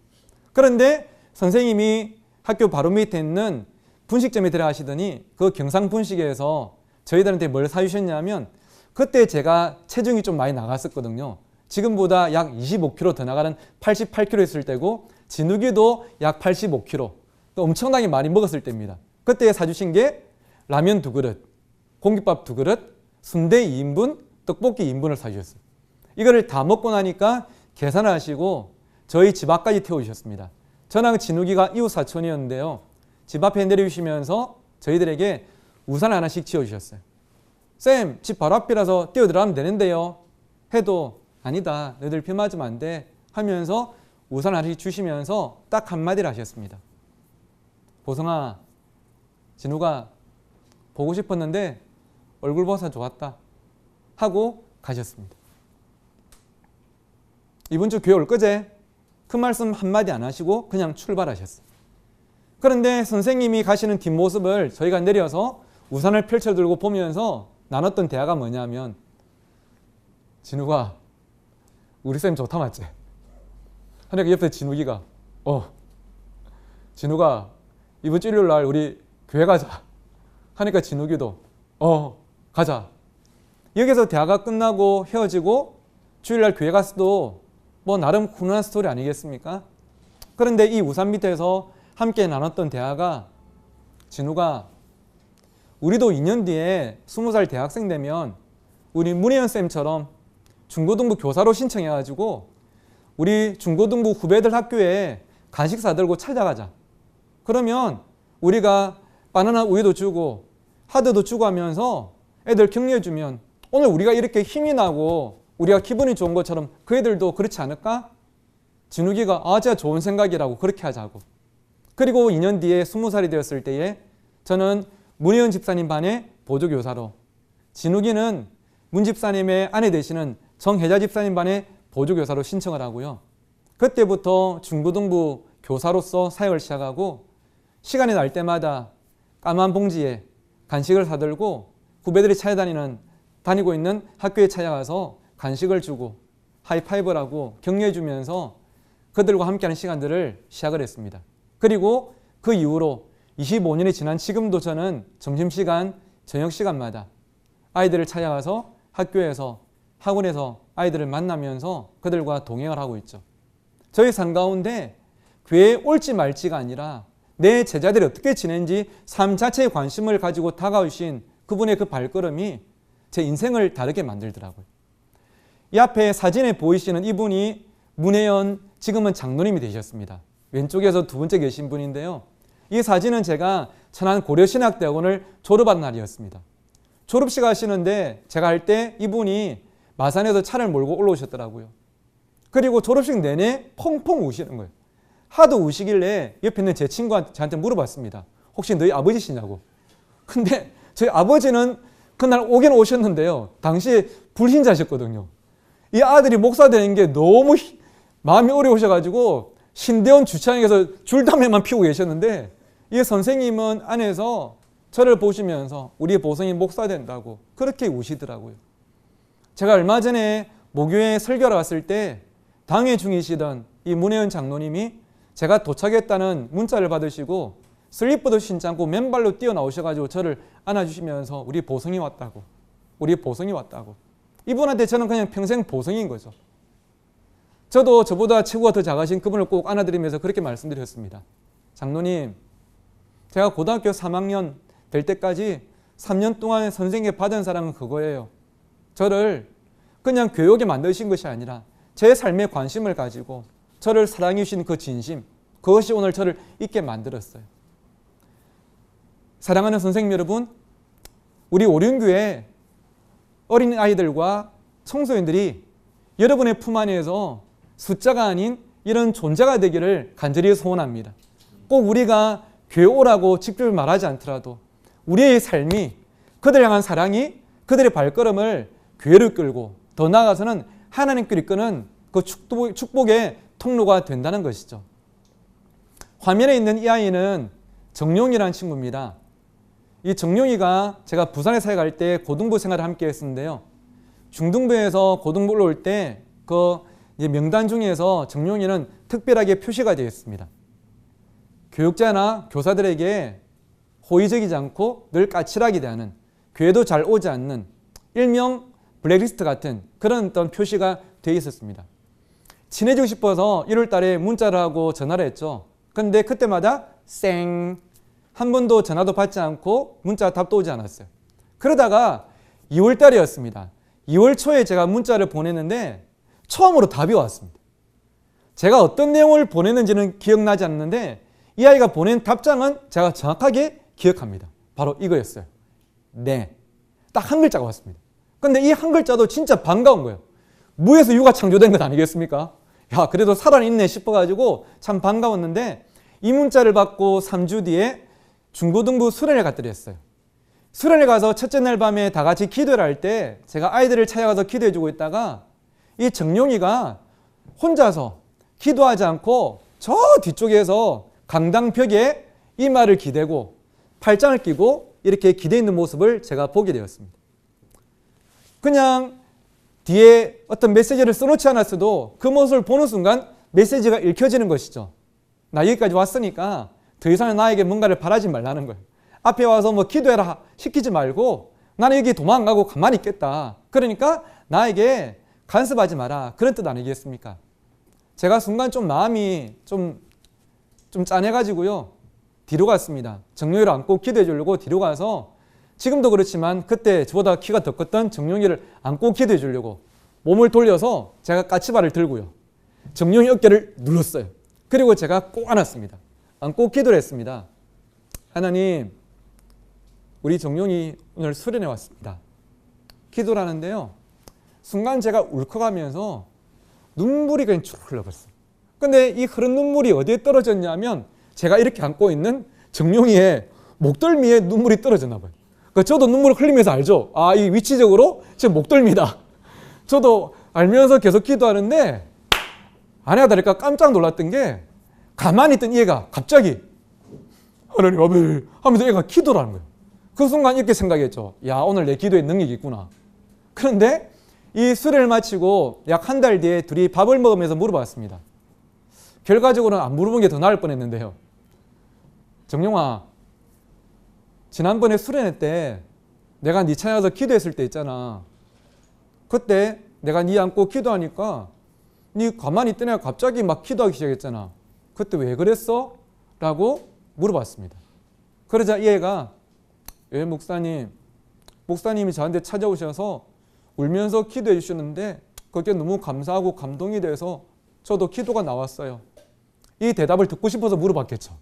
그런데 선생님이 학교 바로 밑에 있는 분식점에 들어가시더니 그 경상분식에서 저희들한테 뭘 사주셨냐면, 그때 제가 체중이 좀 많이 나갔었거든요. 지금보다 약 25kg 더 나가는 88kg 했을 때고, 진욱이도 약 85kg, 엄청나게 많이 먹었을 때입니다. 그때 사주신 게 라면 2그릇, 공깃밥 2그릇, 순대 2인분, 떡볶이 2인분을 사주셨어요. 이거를 다 먹고 나니까 계산을 하시고 저희 집 앞까지 태워주셨습니다. 저랑 진욱이가 이웃 사촌이었는데요, 집 앞에 내려주시면서 저희들에게 우산 하나씩 지어주셨어요. 쌤, 집 바로 앞이라서 뛰어들어가면 되는데요 해도, 아니다 너희들 비 맞으면 안 돼 하면서 우산 하나씩 주시면서 딱 한마디를 하셨습니다. 보성아, 진욱아 보고 싶었는데 얼굴 봐서 좋았다 하고 가셨습니다. 이번 주 교회 올 거제? 그 말씀 한마디 안 하시고 그냥 출발하셨어요. 그런데 선생님이 가시는 뒷모습을 저희가 내려서 우산을 펼쳐들고 보면서 나눴던 대화가 뭐냐면, 진욱아 우리 쌤 좋다 맞지? 하니까 옆에 진욱이가 진욱아 이번 주 일요일 날 우리 교회 가자 하니까 진욱이도 가자. 여기서 대화가 끝나고 헤어지고 주일날 교회 갔어도 뭐 나름 훈훈한 스토리 아니겠습니까? 그런데 이 우산 밑에서 함께 나눴던 대화가, 진욱아 우리도 2년 뒤에 20살 대학생 되면 우리 문혜연 쌤처럼 중고등부 교사로 신청해가지고 우리 중고등부 후배들 학교에 간식 사들고 찾아가자. 그러면 우리가 바나나 우유도 주고 하드도 주고 하면서 애들 격려해주면 오늘 우리가 이렇게 힘이 나고 우리가 기분이 좋은 것처럼 그 애들도 그렇지 않을까? 진욱이가 진짜 좋은 생각이라고 그렇게 하자고. 그리고 2년 뒤에 20살이 되었을 때에 저는 문혜연 집사님 반의 보조교사로, 진욱이는 문 집사님의 아내 되시는 정혜자 집사님 반의 보조교사로 신청을 하고요. 그때부터 중고등부 교사로서 사역을 시작하고 시간이 날 때마다 까만 봉지에 간식을 사들고 후배들이 다니고 있는 학교에 찾아가서 간식을 주고 하이파이브를 하고 격려해주면서 그들과 함께하는 시간들을 시작을 했습니다. 그리고 그 이후로 25년이 지난 지금도 저는 점심시간, 저녁시간마다 아이들을 찾아가서 학교에서, 학원에서 아이들을 만나면서 그들과 동행을 하고 있죠. 저희 삶 가운데 교회에 올지 말지가 아니라 내 제자들이 어떻게 지내는지 삶 자체에 관심을 가지고 다가오신 그분의 그 발걸음이 제 인생을 다르게 만들더라고요. 이 앞에 사진에 보이시는 이분이 문혜연 지금은 장로님이 되셨습니다. 왼쪽에서 두 번째 계신 분인데요. 이 사진은 제가 천안 고려신학대학원을 졸업한 날이었습니다. 졸업식 하시는데 제가 할 때 이분이 마산에서 차를 몰고 올라오셨더라고요. 그리고 졸업식 내내 펑펑 우시는 거예요. 하도 우시길래 옆에 있는 제 친구한테 저한테 물어봤습니다. 혹시 너희 아버지시냐고. 근데 저희 아버지는 그날 오긴 오셨는데요. 당시에 불신자셨거든요. 이 아들이 목사 되는 게 너무 마음이 어려우셔가지고 신대원 주차장에서 줄담배만 피우고 계셨는데 이 선생님은 안에서 저를 보시면서 우리 보성이 목사 된다고 그렇게 우시더라고요. 제가 얼마 전에 모교에 설교를 왔을 때 당회 중이시던 이 문혜연 장로님이 제가 도착했다는 문자를 받으시고 슬리퍼도 신지 않고 맨발로 뛰어나오셔가지고 저를 안아주시면서 우리 보성이 왔다고, 우리 보성이 왔다고. 이분한테 저는 그냥 평생 보성인 거죠. 저도 저보다 체구가 더 작으신 그분을 꼭 안아드리면서 그렇게 말씀드렸습니다. 장로님, 제가 고등학교 3학년 될 때까지 3년 동안 선생님께 받은 사랑은 그거예요. 저를 그냥 교육에 만드신 것이 아니라 제 삶에 관심을 가지고 저를 사랑해 주신 그 진심, 그것이 오늘 저를 있게 만들었어요. 사랑하는 선생님 여러분, 우리 오륜교회 어린 아이들과 청소년들이 여러분의 품 안에서 숫자가 아닌 이런 존재가 되기를 간절히 소원합니다. 꼭 우리가 교회 오라고 직접 말하지 않더라도 우리의 삶이, 그들을 향한 사랑이 그들의 발걸음을 교회로 끌고 더 나아가서는 하나님께 이끄는 그 축복의 통로가 된다는 것이죠. 화면에 있는 이 아이는 정용이라는 친구입니다. 이 정용이가 제가 부산에 사회 갈 때 고등부 생활을 함께 했었는데요. 중등부에서 고등부 올라올 때 그 명단 중에서 정용이는 특별하게 표시가 되어 있습니다. 교육자나 교사들에게 호의적이지 않고 늘 까칠하게 대하는, 교회도 잘 오지 않는 일명 블랙리스트 같은 그런 어떤 표시가 되어 있었습니다. 친해지고 싶어서 1월 달에 문자를 하고 전화를 했죠. 그런데 그때마다 쌩, 한 번도 전화도 받지 않고 문자 답도 오지 않았어요. 그러다가 2월 달이었습니다. 2월 초에 제가 문자를 보냈는데 처음으로 답이 왔습니다. 제가 어떤 내용을 보냈는지는 기억나지 않는데 이 아이가 보낸 답장은 제가 정확하게 기억합니다. 바로 이거였어요. 네. 딱 한 글자가 왔습니다. 근데 이 한 글자도 진짜 반가운 거예요. 무에서 유가 창조된 것 아니겠습니까? 야, 그래도 살아있네 싶어가지고 참 반가웠는데 이 문자를 받고 3주 뒤에 중고등부 수련회 갔더니 했어요. 수련회 가서 첫째 날 밤에 다 같이 기도를 할 때 제가 아이들을 찾아가서 기도해주고 있다가 이 정용이가 혼자서 기도하지 않고 저 뒤쪽에서 강당벽에 이마를 기대고 팔짱을 끼고 이렇게 기대 있는 모습을 제가 보게 되었습니다. 그냥 뒤에 어떤 메시지를 써놓지 않았어도 그 모습을 보는 순간 메시지가 읽혀지는 것이죠. 나 여기까지 왔으니까 더 이상 나에게 뭔가를 바라지 말라는 거예요. 앞에 와서 뭐 기도해라 시키지 말고 나는 여기 도망가고 가만히 있겠다. 그러니까 나에게 간섭하지 마라. 그런 뜻 아니겠습니까? 제가 순간 좀 마음이 좀 짠해가지고요. 뒤로 갔습니다. 정용이를 안고 기도해 주려고 뒤로 가서 지금도 그렇지만 그때 저보다 키가 더 컸던 정용이를 안고 기도해 주려고 몸을 돌려서 제가 까치발을 들고요. 정용이 어깨를 눌렀어요. 그리고 제가 꼭 안았습니다. 안고 기도를 했습니다. 하나님, 우리 정용이 오늘 수련회 왔습니다. 기도를 하는데요. 순간 제가 울컥하면서 눈물이 그냥 쭉 흘러버렸어요. 근데 이 흐른 눈물이 어디에 떨어졌냐면 제가 이렇게 안고 있는 정용이의 목덜미에 눈물이 떨어졌나 봐요. 그러니까 저도 눈물을 흘리면서 알죠. 아, 이 위치적으로 제 목덜미다. 저도 알면서 계속 기도하는데 아내가 다를까 깜짝 놀랐던 게 가만히 있던 얘가 갑자기 하나님 아버지 하면서 얘가 기도를 하는 거예요. 그 순간 이렇게 생각했죠. 야, 오늘 내 기도에 능력이 있구나. 그런데 이 수련을 마치고 약 한 달 뒤에 둘이 밥을 먹으면서 물어봤습니다. 결과적으로는 안 물어본 게 더 나을 뻔했는데요. 정용아, 지난번에 수련회 때 내가 네 찾아서 기도했을 때 있잖아. 그때 내가 네 안고 기도하니까 네 가만히 있던 애가 갑자기 막 기도하기 시작했잖아. 그때 왜 그랬어? 라고 물어봤습니다. 그러자 이 애가 목사님, 목사님이 저한테 찾아오셔서 울면서 기도해 주시는데 그게 너무 감사하고 감동이 돼서 저도 기도가 나왔어요. 이 대답을 듣고 싶어서 물어봤겠죠.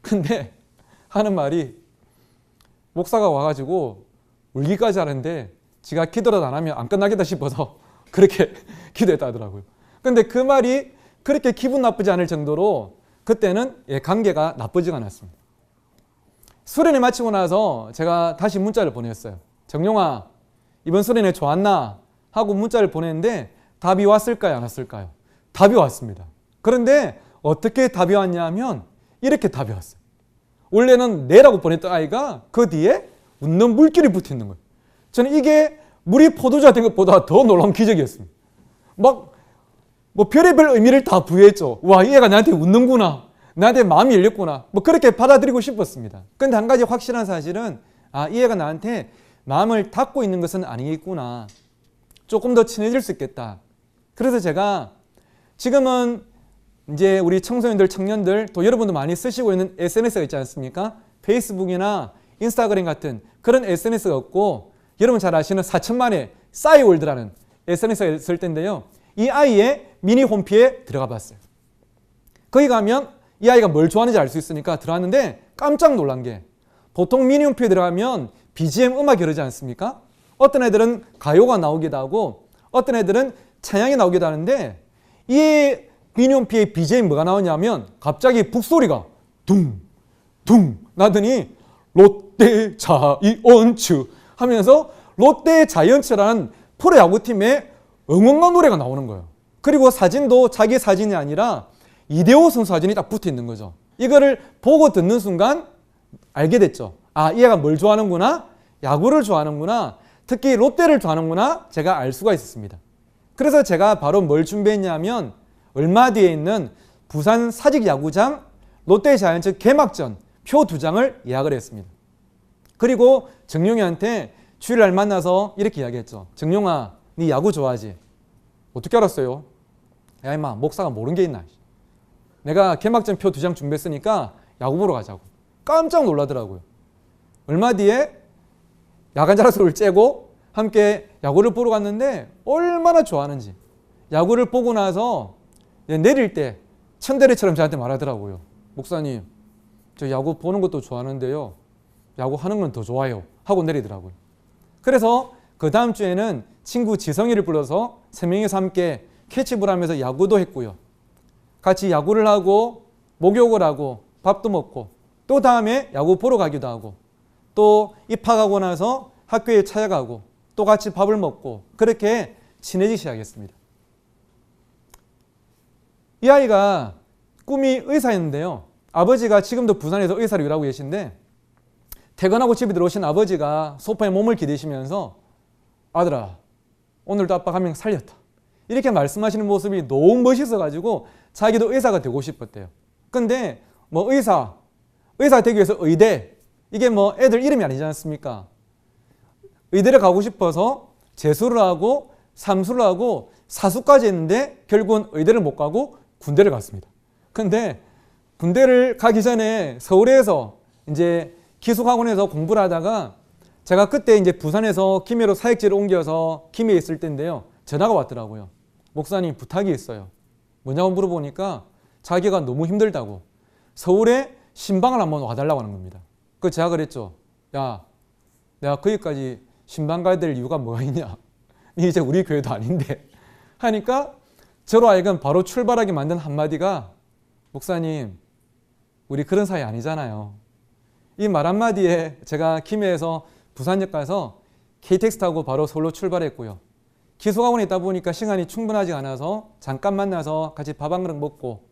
근데 하는 말이 목사가 와가지고 울기까지 하는데 지가 기도라도 안 하면 안 끝나겠다 싶어서 그렇게 기도했다 하더라고요. 근데 그 말이 그렇게 기분 나쁘지 않을 정도로 그때는 관계가 나쁘지가 않았습니다. 수련회 마치고 나서 제가 다시 문자를 보냈어요. 정용아, 이번 수련회 좋았나? 하고 문자를 보냈는데 답이 왔을까요? 안 왔을까요? 답이 왔습니다. 그런데 어떻게 답이 왔냐면 이렇게 답이 왔어요. 원래는 네라고 보냈던 아이가 그 뒤에 웃는 물결이 붙어 있는 거예요. 저는 이게 물이 포도주가 된 것보다 더 놀라운 기적이었습니다. 막 뭐 별의별 의미를 다 부여했죠. 와, 이 애가 나한테 웃는구나. 나한테 마음이 열렸구나. 뭐 그렇게 받아들이고 싶었습니다. 근데 한 가지 확실한 사실은 이 애가 나한테 마음을 닫고 있는 것은 아니겠구나. 조금 더 친해질 수 있겠다. 그래서 제가 지금은 이제 우리 청소년들, 청년들 또 여러분도 많이 쓰시고 있는 SNS가 있지 않습니까? 페이스북이나 인스타그램 같은 그런 SNS가 없고 여러분 잘 아시는 4천만의 싸이월드라는 SNS가 있을 텐데요. 이 아이의 미니 홈피에 들어가 봤어요. 거기 가면 이 아이가 뭘 좋아하는지 알 수 있으니까 들어갔는데 깜짝 놀란 게 보통 미니 홈피에 들어가면 BGM 음악이 그러지 않습니까? 어떤 애들은 가요가 나오기도 하고 어떤 애들은 찬양이 나오기도 하는데 이 미니 홈피에 BGM 뭐가 나오냐면 갑자기 북소리가 둥둥 나더니 롯데 자이언츠 하면서 롯데 자이언츠라는 프로야구팀의 응원가 노래가 나오는 거예요. 그리고 사진도 자기 사진이 아니라 이대호 선수 사진이 딱 붙어 있는 거죠. 이거를 보고 듣는 순간 알게 됐죠. 이 애가 뭘 좋아하는구나? 야구를 좋아하는구나. 특히 롯데를 좋아하는구나. 제가 알 수가 있었습니다. 그래서 제가 바로 뭘 준비했냐면 얼마 뒤에 있는 부산 사직야구장 롯데 자이언츠 개막전 표 2장을 예약을 했습니다. 그리고 정용이한테 주일날 만나서 이렇게 이야기했죠. 정용아, 네 야구 좋아하지? 어떻게 알았어요? 야 임마, 목사가 모르는 게 있나? 내가 개막전 표 2장 준비했으니까 야구 보러 가자고. 깜짝 놀라더라고요. 얼마 뒤에 야간 자랑소를 째고 함께 야구를 보러 갔는데 얼마나 좋아하는지. 야구를 보고 나서 내릴 때 천대리처럼 저한테 말하더라고요. 목사님, 저 야구 보는 것도 좋아하는데요. 야구 하는 건 더 좋아요. 하고 내리더라고요. 그래서 그 다음 주에는 친구 지성이를 불러서 3명이서 함께 캐치볼 하면서 야구도 했고요. 같이 야구를 하고 목욕을 하고 밥도 먹고 또 다음에 야구 보러 가기도 하고 또 입학하고 나서 학교에 찾아가고 또 같이 밥을 먹고 그렇게 친해지기 시작했습니다. 이 아이가 꿈이 의사였는데요. 아버지가 지금도 부산에서 의사로 일하고 계신데 퇴근하고 집에 들어오신 아버지가 소파에 몸을 기대시면서 아들아, 오늘도 아빠가 한 명 살렸다. 이렇게 말씀하시는 모습이 너무 멋있어가지고 자기도 의사가 되고 싶었대요. 근데 뭐 의사 되기 위해서 의대, 이게 뭐 애들 이름이 아니지 않습니까? 의대를 가고 싶어서 재수를 하고 삼수를 하고 사수까지 했는데 결국은 의대를 못 가고 군대를 갔습니다. 근데 군대를 가기 전에 서울에서 이제 기숙학원에서 공부를 하다가 제가 그때 이제 부산에서 김해로 사역지를 옮겨서 김해에 있을 때인데요. 전화가 왔더라고요. 목사님, 부탁이 있어요. 뭐냐고 물어보니까 자기가 너무 힘들다고 서울에 신방을 한번 와달라고 하는 겁니다. 그 제가 그랬죠. 야, 내가 거기까지 신방 가야 될 이유가 뭐가 있냐? 이제 우리 교회도 아닌데 하니까 저로 하여금 바로 출발하게 만든 한마디가 목사님, 우리 그런 사이 아니잖아요. 이 말 한마디에 제가 김해에서 부산역 가서 KTX 타고 바로 서울로 출발했고요. 기숙학원에 있다 보니까 시간이 충분하지 않아서 잠깐 만나서 같이 밥 한 그릇 먹고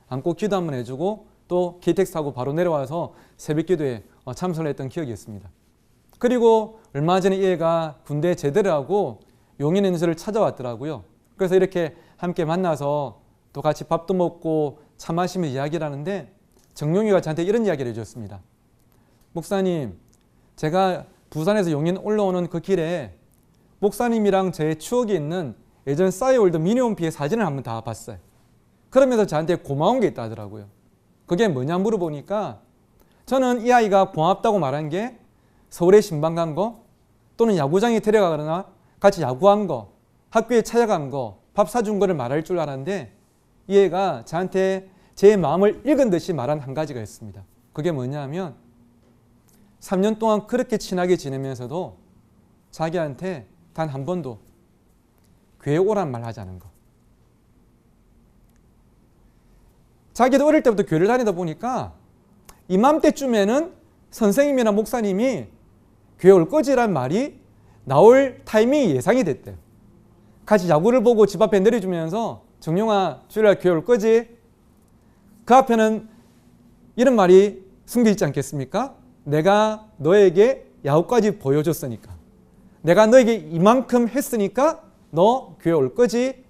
안고 기도 한번 해주고 또 KTX 타고 바로 내려와서 새벽 기도에 참석을 했던 기억이 있습니다. 그리고 얼마 전에 이 애가 군대 제대를 하고 용인 연수를 찾아왔더라고요. 그래서 이렇게 함께 만나서 또 같이 밥도 먹고 차 마시면서 이야기를 하는데 정용이가 저한테 이런 이야기를 해줬습니다. 목사님, 제가 부산에서 용인 올라오는 그 길에 목사님이랑 제 추억이 있는 예전 싸이월드 미니홈피의 사진을 한번 다 봤어요. 그러면서 저한테 고마운 게 있다 하더라고요. 그게 뭐냐 물어보니까 저는 이 아이가 고맙다고 말한 게 서울에 신방 간 거, 또는 야구장에 데려가거나 같이 야구한 거, 학교에 찾아간 거, 밥 사준 거를 말할 줄 알았는데 이 애가 저한테 제 마음을 읽은 듯이 말한 한 가지가 있습니다. 그게 뭐냐면 3년 동안 그렇게 친하게 지내면서도 자기한테 단 한 번도 교회 오란 말 하지 않은 거. 자기도 어릴 때부터 교회를 다니다 보니까 이맘때쯤에는 선생님이나 목사님이 교회 올 거지란 말이 나올 타이밍이 예상이 됐대요. 같이 야구를 보고 집 앞에 내려주면서 정용아 주일날 교회 올 거지? 그 앞에는 이런 말이 숨겨 있지 않겠습니까? 내가 너에게 야구까지 보여줬으니까, 내가 너에게 이만큼 했으니까 너 교회 올 거지?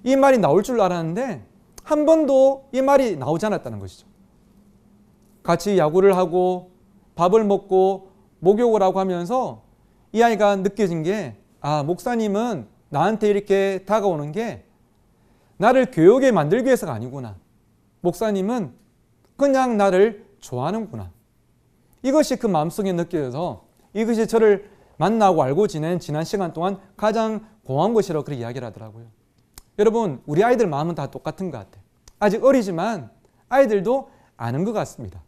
이 말이 나올 줄 알았는데 한 번도 이 말이 나오지 않았다는 것이죠. 같이 야구를 하고 밥을 먹고 목욕을 하고 하면서 이 아이가 느껴진 게, 아, 목사님은 나한테 이렇게 다가오는 게 나를 교육에 만들기 위해서가 아니구나. 목사님은 그냥 나를 좋아하는구나. 이것이 그 마음속에 느껴져서 이것이 저를 만나고 알고 지낸 지난 시간 동안 가장 고마운 것이라고 그렇게 이야기를 하더라고요. 여러분, 우리 아이들 마음은 다 똑같은 것 같아요. 아직 어리지만 아이들도 아는 것 같습니다.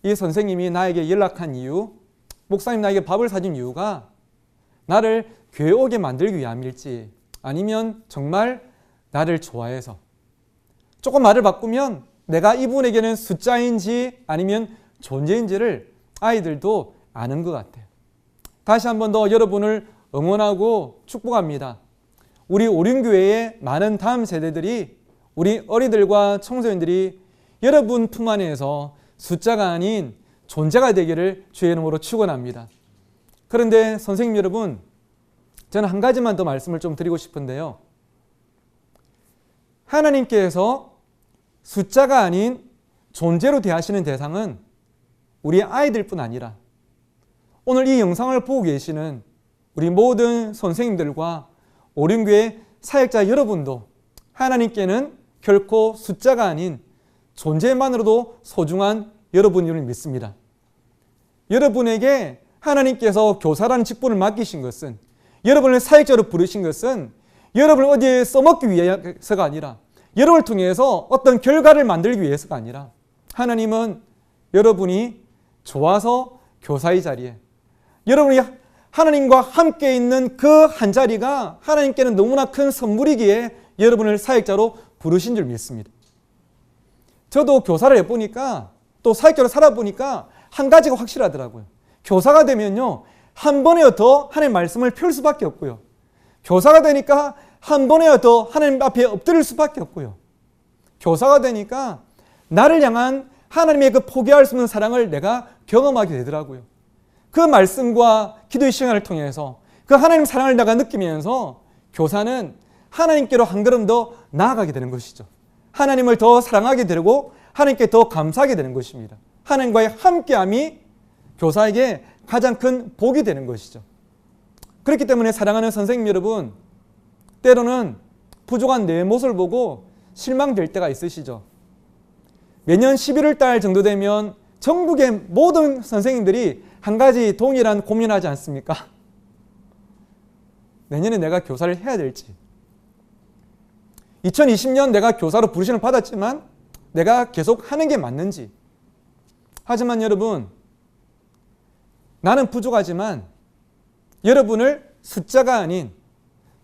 이 선생님이 나에게 연락한 이유, 목사님 나에게 밥을 사준 이유가 나를 교회 오게 만들기 위함일지, 아니면 정말 나를 좋아해서, 조금 말을 바꾸면 내가 이분에게는 숫자인지 아니면 존재인지를 아이들도 아는 것 같아요. 다시 한 번 더 여러분을 응원하고 축복합니다. 우리 오륜교회의 많은 다음 세대들이, 우리 어린이들과 청소년들이 여러분 품 안에서 숫자가 아닌 존재가 되기를 주의 이름으로 축원합니다. 그런데 선생님 여러분, 저는 한 가지만 더 말씀을 좀 드리고 싶은데요. 하나님께서 숫자가 아닌 존재로 대하시는 대상은 우리 아이들뿐 아니라 오늘 이 영상을 보고 계시는 우리 모든 선생님들과 오륜교회 사역자 여러분도 하나님께는 결코 숫자가 아닌 존재만으로도 소중한 여러분을 믿습니다. 여러분에게 하나님께서 교사라는 직분을 맡기신 것은, 여러분을 사역자로 부르신 것은 여러분을 어디에 써먹기 위해서가 아니라, 여러분을 통해서 어떤 결과를 만들기 위해서가 아니라, 하나님은 여러분이 좋아서 교사의 자리에, 여러분이 하나님과 함께 있는 그 한 자리가 하나님께는 너무나 큰 선물이기에 여러분을 사역자로 부르신 줄 믿습니다. 저도 교사를 해보니까, 또 사역자로 살아보니까 한 가지가 확실하더라고요. 교사가 되면요, 한 번에 더 하나님 말씀을 펼 수밖에 없고요. 교사가 되니까 한 번에 더 하나님 앞에 엎드릴 수밖에 없고요. 교사가 되니까 나를 향한 하나님의 그 포기할 수 없는 사랑을 내가 경험하게 되더라고요. 그 말씀과 기도의 시간을 통해서 그 하나님 사랑을 내가 느끼면서 교사는 하나님께로 한 걸음 더 나아가게 되는 것이죠. 하나님을 더 사랑하게 되고 하나님께 더 감사하게 되는 것입니다. 하나님과의 함께함이 교사에게 가장 큰 복이 되는 것이죠. 그렇기 때문에 사랑하는 선생님 여러분, 때로는 부족한 내 모습을 보고 실망될 때가 있으시죠. 매년 11월 달 정도 되면 전국의 모든 선생님들이 한 가지 동일한 고민하지 않습니까? 내년에 내가 교사를 해야 될지, 2020년 내가 교사로 부르심을 받았지만 내가 계속 하는 게 맞는지. 하지만 여러분, 나는 부족하지만 여러분을 숫자가 아닌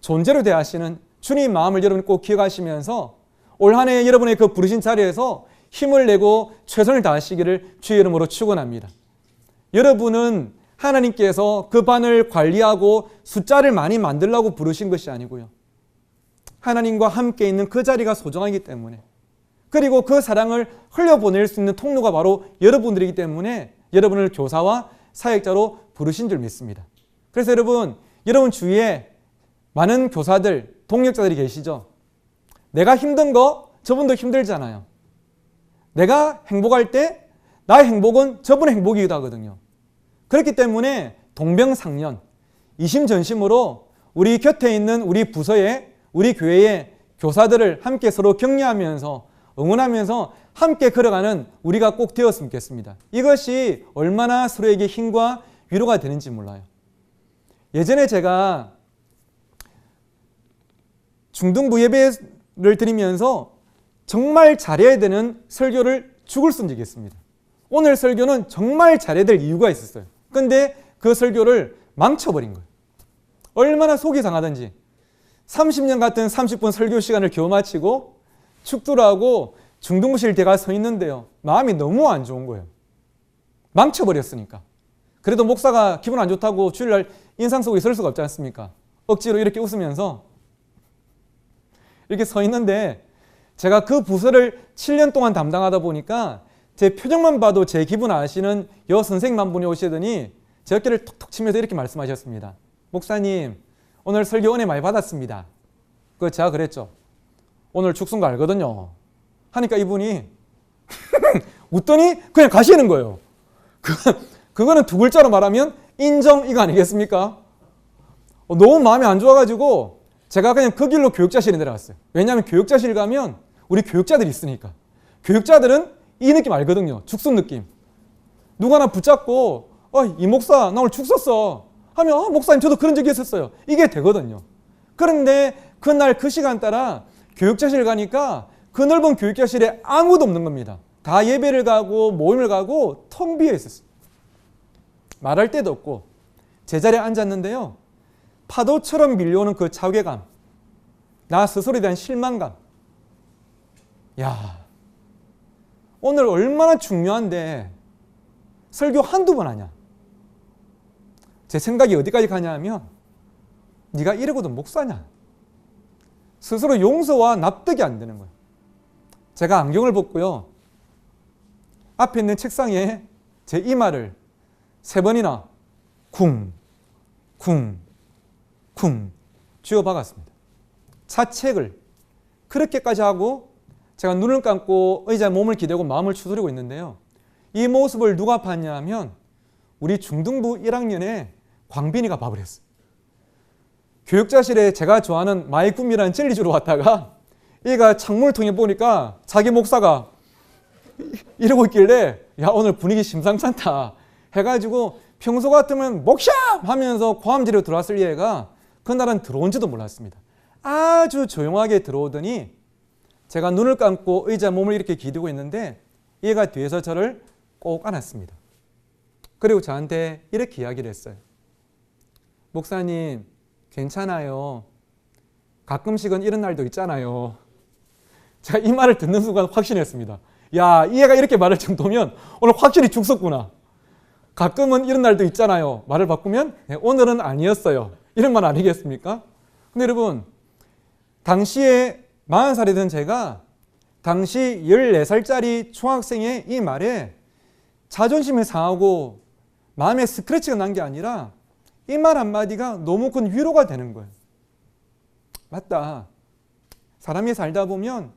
존재로 대하시는 주님 마음을 여러분 꼭 기억하시면서 올 한 해 여러분의 그 부르신 자리에서 힘을 내고 최선을 다하시기를 주의 이름으로 축원합니다. 여러분은 하나님께서 그 반을 관리하고 숫자를 많이 만들려고 부르신 것이 아니고요. 하나님과 함께 있는 그 자리가 소중하기 때문에, 그리고 그 사랑을 흘려보낼 수 있는 통로가 바로 여러분들이기 때문에 여러분을 교사와 사역자로 부르신 줄 믿습니다. 그래서 여러분 주위에 많은 교사들, 동력자들이 계시죠? 내가 힘든 거 저분도 힘들잖아요. 내가 행복할 때 나의 행복은 저분의 행복이기도 하거든요. 그렇기 때문에 동병상련, 이심전심으로 우리 곁에 있는 우리 부서에, 우리 교회의 교사들을 함께 서로 격려하면서 응원하면서 함께 걸어가는 우리가 꼭 되었으면 좋겠습니다. 이것이 얼마나 서로에게 힘과 위로가 되는지 몰라요. 예전에 제가 중등부 예배를 드리면서 정말 잘해야 되는 설교를 죽을 쓴 적이 있습니다. 오늘 설교는 정말 잘해야 될 이유가 있었어요. 근데 그 설교를 망쳐버린 거예요. 얼마나 속이 상하든지 30년 같은 30분 설교 시간을 겨우 마치고 축도를 하고 중등부실에 가 서 있는데요. 마음이 너무 안 좋은 거예요. 망쳐버렸으니까. 그래도 목사가 기분 안 좋다고 주일날 인상 쓰고 있을 수가 없지 않습니까? 억지로 이렇게 웃으면서 이렇게 서 있는데 제가 그 부서를 7년 동안 담당하다 보니까 제 표정만 봐도 제 기분 아시는 여 선생님 한 분이 오시더니 제 어깨를 톡톡 치면서 이렇게 말씀하셨습니다. 목사님, 오늘 설교 은혜 많이 받았습니다. 제가 그랬죠. 오늘 죽순 거 알거든요. 하니까 이분이 웃더니 그냥 가시는 거예요. 그거는 두 글자로 말하면 인정 이거 아니겠습니까? 너무 마음이 안 좋아가지고 제가 그냥 그 길로 교육자실에 내려갔어요. 왜냐하면 교육자실 가면 우리 교육자들이 있으니까. 교육자들은 이 느낌 알거든요. 죽순 느낌. 누가 하나 붙잡고 이 목사 나 오늘 죽 썼어 하면 목사님 저도 그런 적이 있었어요. 이게 되거든요. 그런데 그날 그 시간 따라 교육자실 가니까 그 넓은 교육자실에 아무도 없는 겁니다. 다 예배를 가고 모임을 가고 텅 비어 있었어요. 말할 데도 없고 제자리에 앉았는데요. 파도처럼 밀려오는 그 자괴감, 나 스스로에 대한 실망감. 야, 오늘 얼마나 중요한데 설교 한두 번 하냐. 제 생각이 어디까지 가냐 하면 네가 이러고도 목사냐. 스스로 용서와 납득이 안 되는 거예요. 제가 안경을 벗고요. 앞에 있는 책상에 제 이마를 3번이나 쿵, 쿵, 쿵 쥐어 박았습니다. 차책을 그렇게까지 하고 제가 눈을 감고 의자에 몸을 기대고 마음을 추스리고 있는데요. 이 모습을 누가 봤냐 하면 우리 중등부 1학년에 광빈이가 봐버렸어요. 교육자실에 제가 좋아하는 마이쿰이라는 젤리 주러 왔다가 얘가 창문을 통해 보니까 자기 목사가 이러고 있길래 야 오늘 분위기 심상찮다 해가지고 평소 같으면 목샵 하면서 고함지르 들어왔을 얘가 그날은 들어온지도 몰랐습니다. 아주 조용하게 들어오더니 제가 눈을 감고 의자 몸을 이렇게 기대고 있는데 얘가 뒤에서 저를 꼭 안았습니다. 그리고 저한테 이렇게 이야기를 했어요. 목사님 괜찮아요. 가끔씩은 이런 날도 있잖아요. 제가 이 말을 듣는 순간 확신했습니다. 야, 이 애가 이렇게 말할 정도면 오늘 확실히 죽었구나. 가끔은 이런 날도 있잖아요. 말을 바꾸면 오늘은 아니었어요. 이런 말 아니겠습니까? 근데 여러분, 당시에 40살이 된 제가 당시 14살짜리 중학생의 이 말에 자존심이 상하고 마음에 스크래치가 난 게 아니라 이 말 한마디가 너무 큰 위로가 되는 거예요. 맞다. 사람이 살다 보면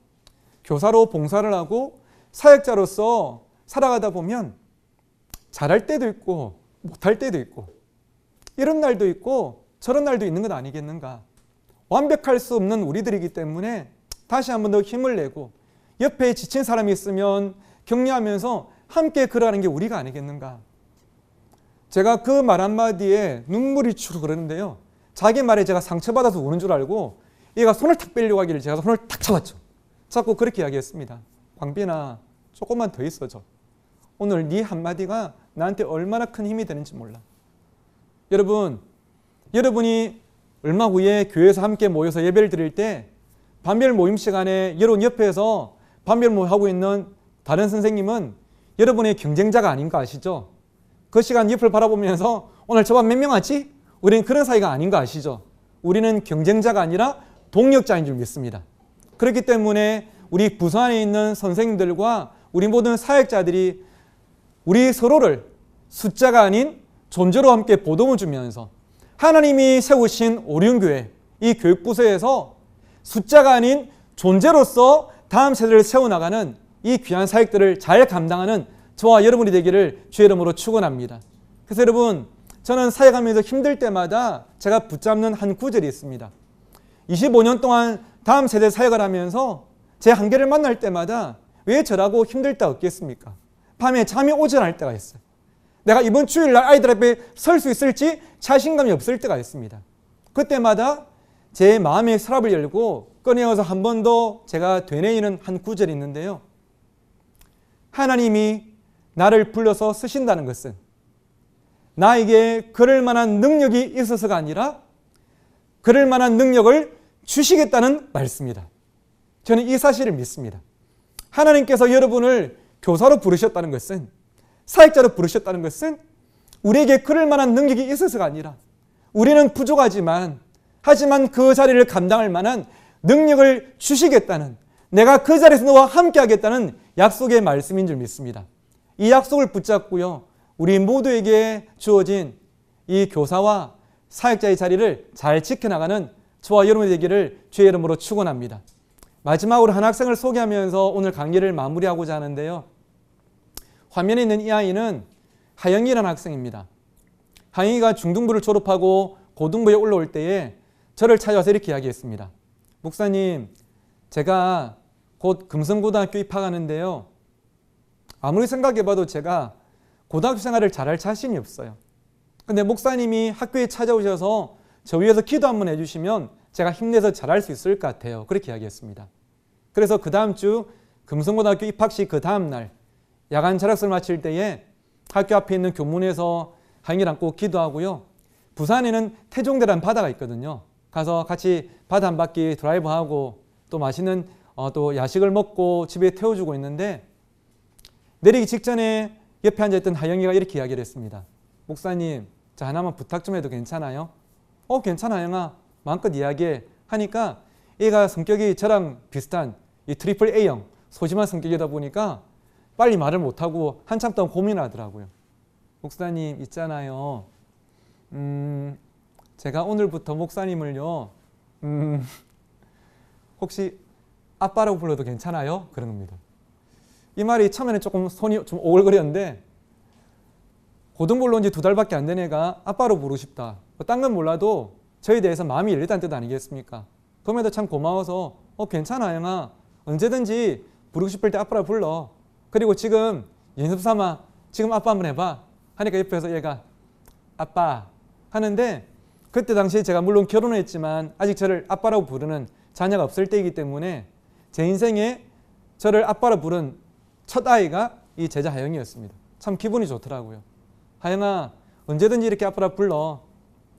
교사로 봉사를 하고 사역자로서 살아가다 보면 잘할 때도 있고 못할 때도 있고 이런 날도 있고 저런 날도 있는 것 아니겠는가. 완벽할 수 없는 우리들이기 때문에 다시 한 번 더 힘을 내고 옆에 지친 사람이 있으면 격려하면서 함께 걸어가는 게 우리가 아니겠는가. 제가 그 말 한마디에 눈물이 추르 그러는데요. 자기 말에 제가 상처받아서 우는 줄 알고 얘가 손을 탁 빼려고 하기를 제가 손을 탁 잡았죠. 자꾸 그렇게 이야기했습니다. 광빈아 조금만 더 있어줘. 오늘 네 한마디가 나한테 얼마나 큰 힘이 되는지 몰라. 여러분이 얼마 후에 교회에서 함께 모여서 예배를 드릴 때 반별 모임 시간에 여러분 옆에서 반별 모임 하고 있는 다른 선생님은 여러분의 경쟁자가 아닌 거 아시죠? 그 시간 옆을 바라보면서 오늘 저반 몇 명 왔지? 우리는 그런 사이가 아닌 거 아시죠? 우리는 경쟁자가 아니라 동력자인 줄 믿습니다. 그렇기 때문에 우리 부서 안에 있는 선생님들과 우리 모든 사역자들이 우리 서로를 숫자가 아닌 존재로 함께 보듬어 주면서 하나님이 세우신 오륜교회 이 교육부서에서 숫자가 아닌 존재로서 다음 세대를 세워나가는 이 귀한 사역들을 잘 감당하는 저와 여러분이 되기를 주의 이름으로 축원합니다. 그래서 여러분, 저는 사역하면서 힘들 때마다 제가 붙잡는 한 구절이 있습니다. 25년 동안 다음 세대 사역을 하면서 제 한계를 만날 때마다 왜 저라고 힘들 때 없겠습니까? 밤에 잠이 오지 않을 때가 있어요. 내가 이번 주일날 아이들 앞에 설 수 있을지 자신감이 없을 때가 있습니다. 그때마다 제 마음의 서랍을 열고 꺼내어서 한 번 더 제가 되뇌이는 한 구절이 있는데요. 하나님이 나를 불러서 쓰신다는 것은 나에게 그럴 만한 능력이 있어서가 아니라 그럴 만한 능력을 주시겠다는 말씀이다. 저는 이 사실을 믿습니다. 하나님께서 여러분을 교사로 부르셨다는 것은, 사역자로 부르셨다는 것은 우리에게 그럴 만한 능력이 있어서가 아니라 우리는 부족하지만 하지만 그 자리를 감당할 만한 능력을 주시겠다는, 내가 그 자리에서 너와 함께 하겠다는 약속의 말씀인 줄 믿습니다. 이 약속을 붙잡고요, 우리 모두에게 주어진 이 교사와 사역자의 자리를 잘 지켜나가는 저와 여러분이 되기를 주의 이름으로 축원합니다. 마지막으로 한 학생을 소개하면서 오늘 강의를 마무리하고자 하는데요. 화면에 있는 이 아이는 하영이라는 학생입니다. 하영이가 중등부를 졸업하고 고등부에 올라올 때에 저를 찾아와서 이렇게 이야기했습니다. 목사님, 제가 곧 금성고등학교 입학하는데요. 아무리 생각해봐도 제가 고등학교 생활을 잘할 자신이 없어요. 근데 목사님이 학교에 찾아오셔서 저 위해서 기도 한번 해주시면 제가 힘내서 잘할 수 있을 것 같아요. 그렇게 이야기했습니다. 그래서 그 다음 주 금성고등학교 입학식 그 다음 날 야간 자락서를 마칠 때에 학교 앞에 있는 교문에서 하영이랑 꼭 기도하고요. 부산에는 태종대라는 바다가 있거든요. 가서 같이 바다 한 바퀴 드라이브하고 또 맛있는 또 야식을 먹고 집에 태워주고 있는데, 내리기 직전에 옆에 앉아있던 하영이가 이렇게 이야기를 했습니다. 목사님, 저 하나만 부탁 좀 해도 괜찮아요? 괜찮아 하영아, 마음껏 이야기해 하니까 얘가 성격이 저랑 비슷한 이 트리플 A형 소심한 성격이다 보니까 빨리 말을 못하고 한참 동안 고민하더라고요. 목사님 있잖아요, 제가 오늘부터 목사님을요 혹시 아빠라고 불러도 괜찮아요? 그런 겁니다. 이 말이 처음에는 조금 손이 좀 오글거렸는데, 고등부 올라온 지 2달밖에 안 된 애가 아빠로 부르고 싶다, 딴 건 몰라도 저에 대해서 마음이 열렸다는 뜻 아니겠습니까? 그럼에도 참 고마워서 괜찮아 영아, 언제든지 부르고 싶을 때 아빠라 불러. 그리고 지금 연습 삼아 지금 아빠 한번 해봐 하니까 옆에서 얘가 아빠 하는데, 그때 당시에 제가 물론 결혼을 했지만 아직 저를 아빠라고 부르는 자녀가 없을 때이기 때문에 제 인생에 저를 아빠로 부른 첫 아이가 이 제자 하영이었습니다. 참 기분이 좋더라고요. 하영아, 언제든지 이렇게 아빠라 불러.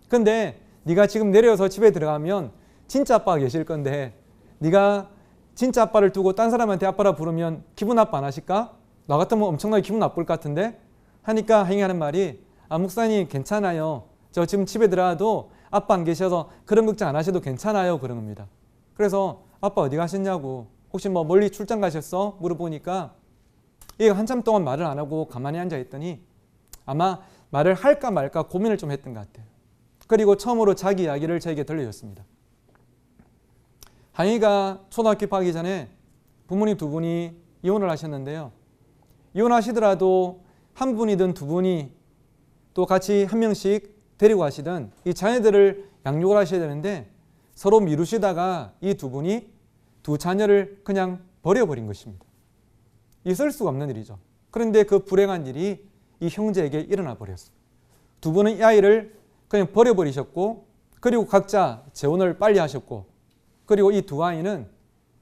근데 네가 지금 내려서 집에 들어가면 진짜 아빠가 계실 건데 네가 진짜 아빠를 두고 딴 사람한테 아빠라 부르면 기분 나빠 안 하실까? 나 같으면 엄청나게 기분 나쁠 것 같은데? 하니까 하영이 하는 말이, 목사님 괜찮아요. 저 지금 집에 들어가도 아빠 안 계셔서 그런 걱정 안 하셔도 괜찮아요. 그런 겁니다. 그래서 아빠 어디 가셨냐고, 혹시 뭐 멀리 출장 가셨어? 물어보니까 얘가 한참 동안 말을 안 하고 가만히 앉아 있더니 아마 말을 할까 말까 고민을 좀 했던 것 같아요. 그리고 처음으로 자기 이야기를 저에게 들려줬습니다. 하영이가 초등학교 입학하기 전에 부모님 2분이 이혼을 하셨는데요. 이혼하시더라도 한 분이든 2분이 또 같이 한 명씩 데리고 가시든 이 자녀들을 양육을 하셔야 되는데 서로 미루시다가 이 2분이 2 자녀를 그냥 버려버린 것입니다. 있을 수가 없는 일이죠. 그런데 그 불행한 일이 이 형제에게 일어나 버렸어요. 2분은 이 아이를 그냥 버려버리셨고, 그리고 각자 재혼을 빨리 하셨고, 그리고 이 2 아이는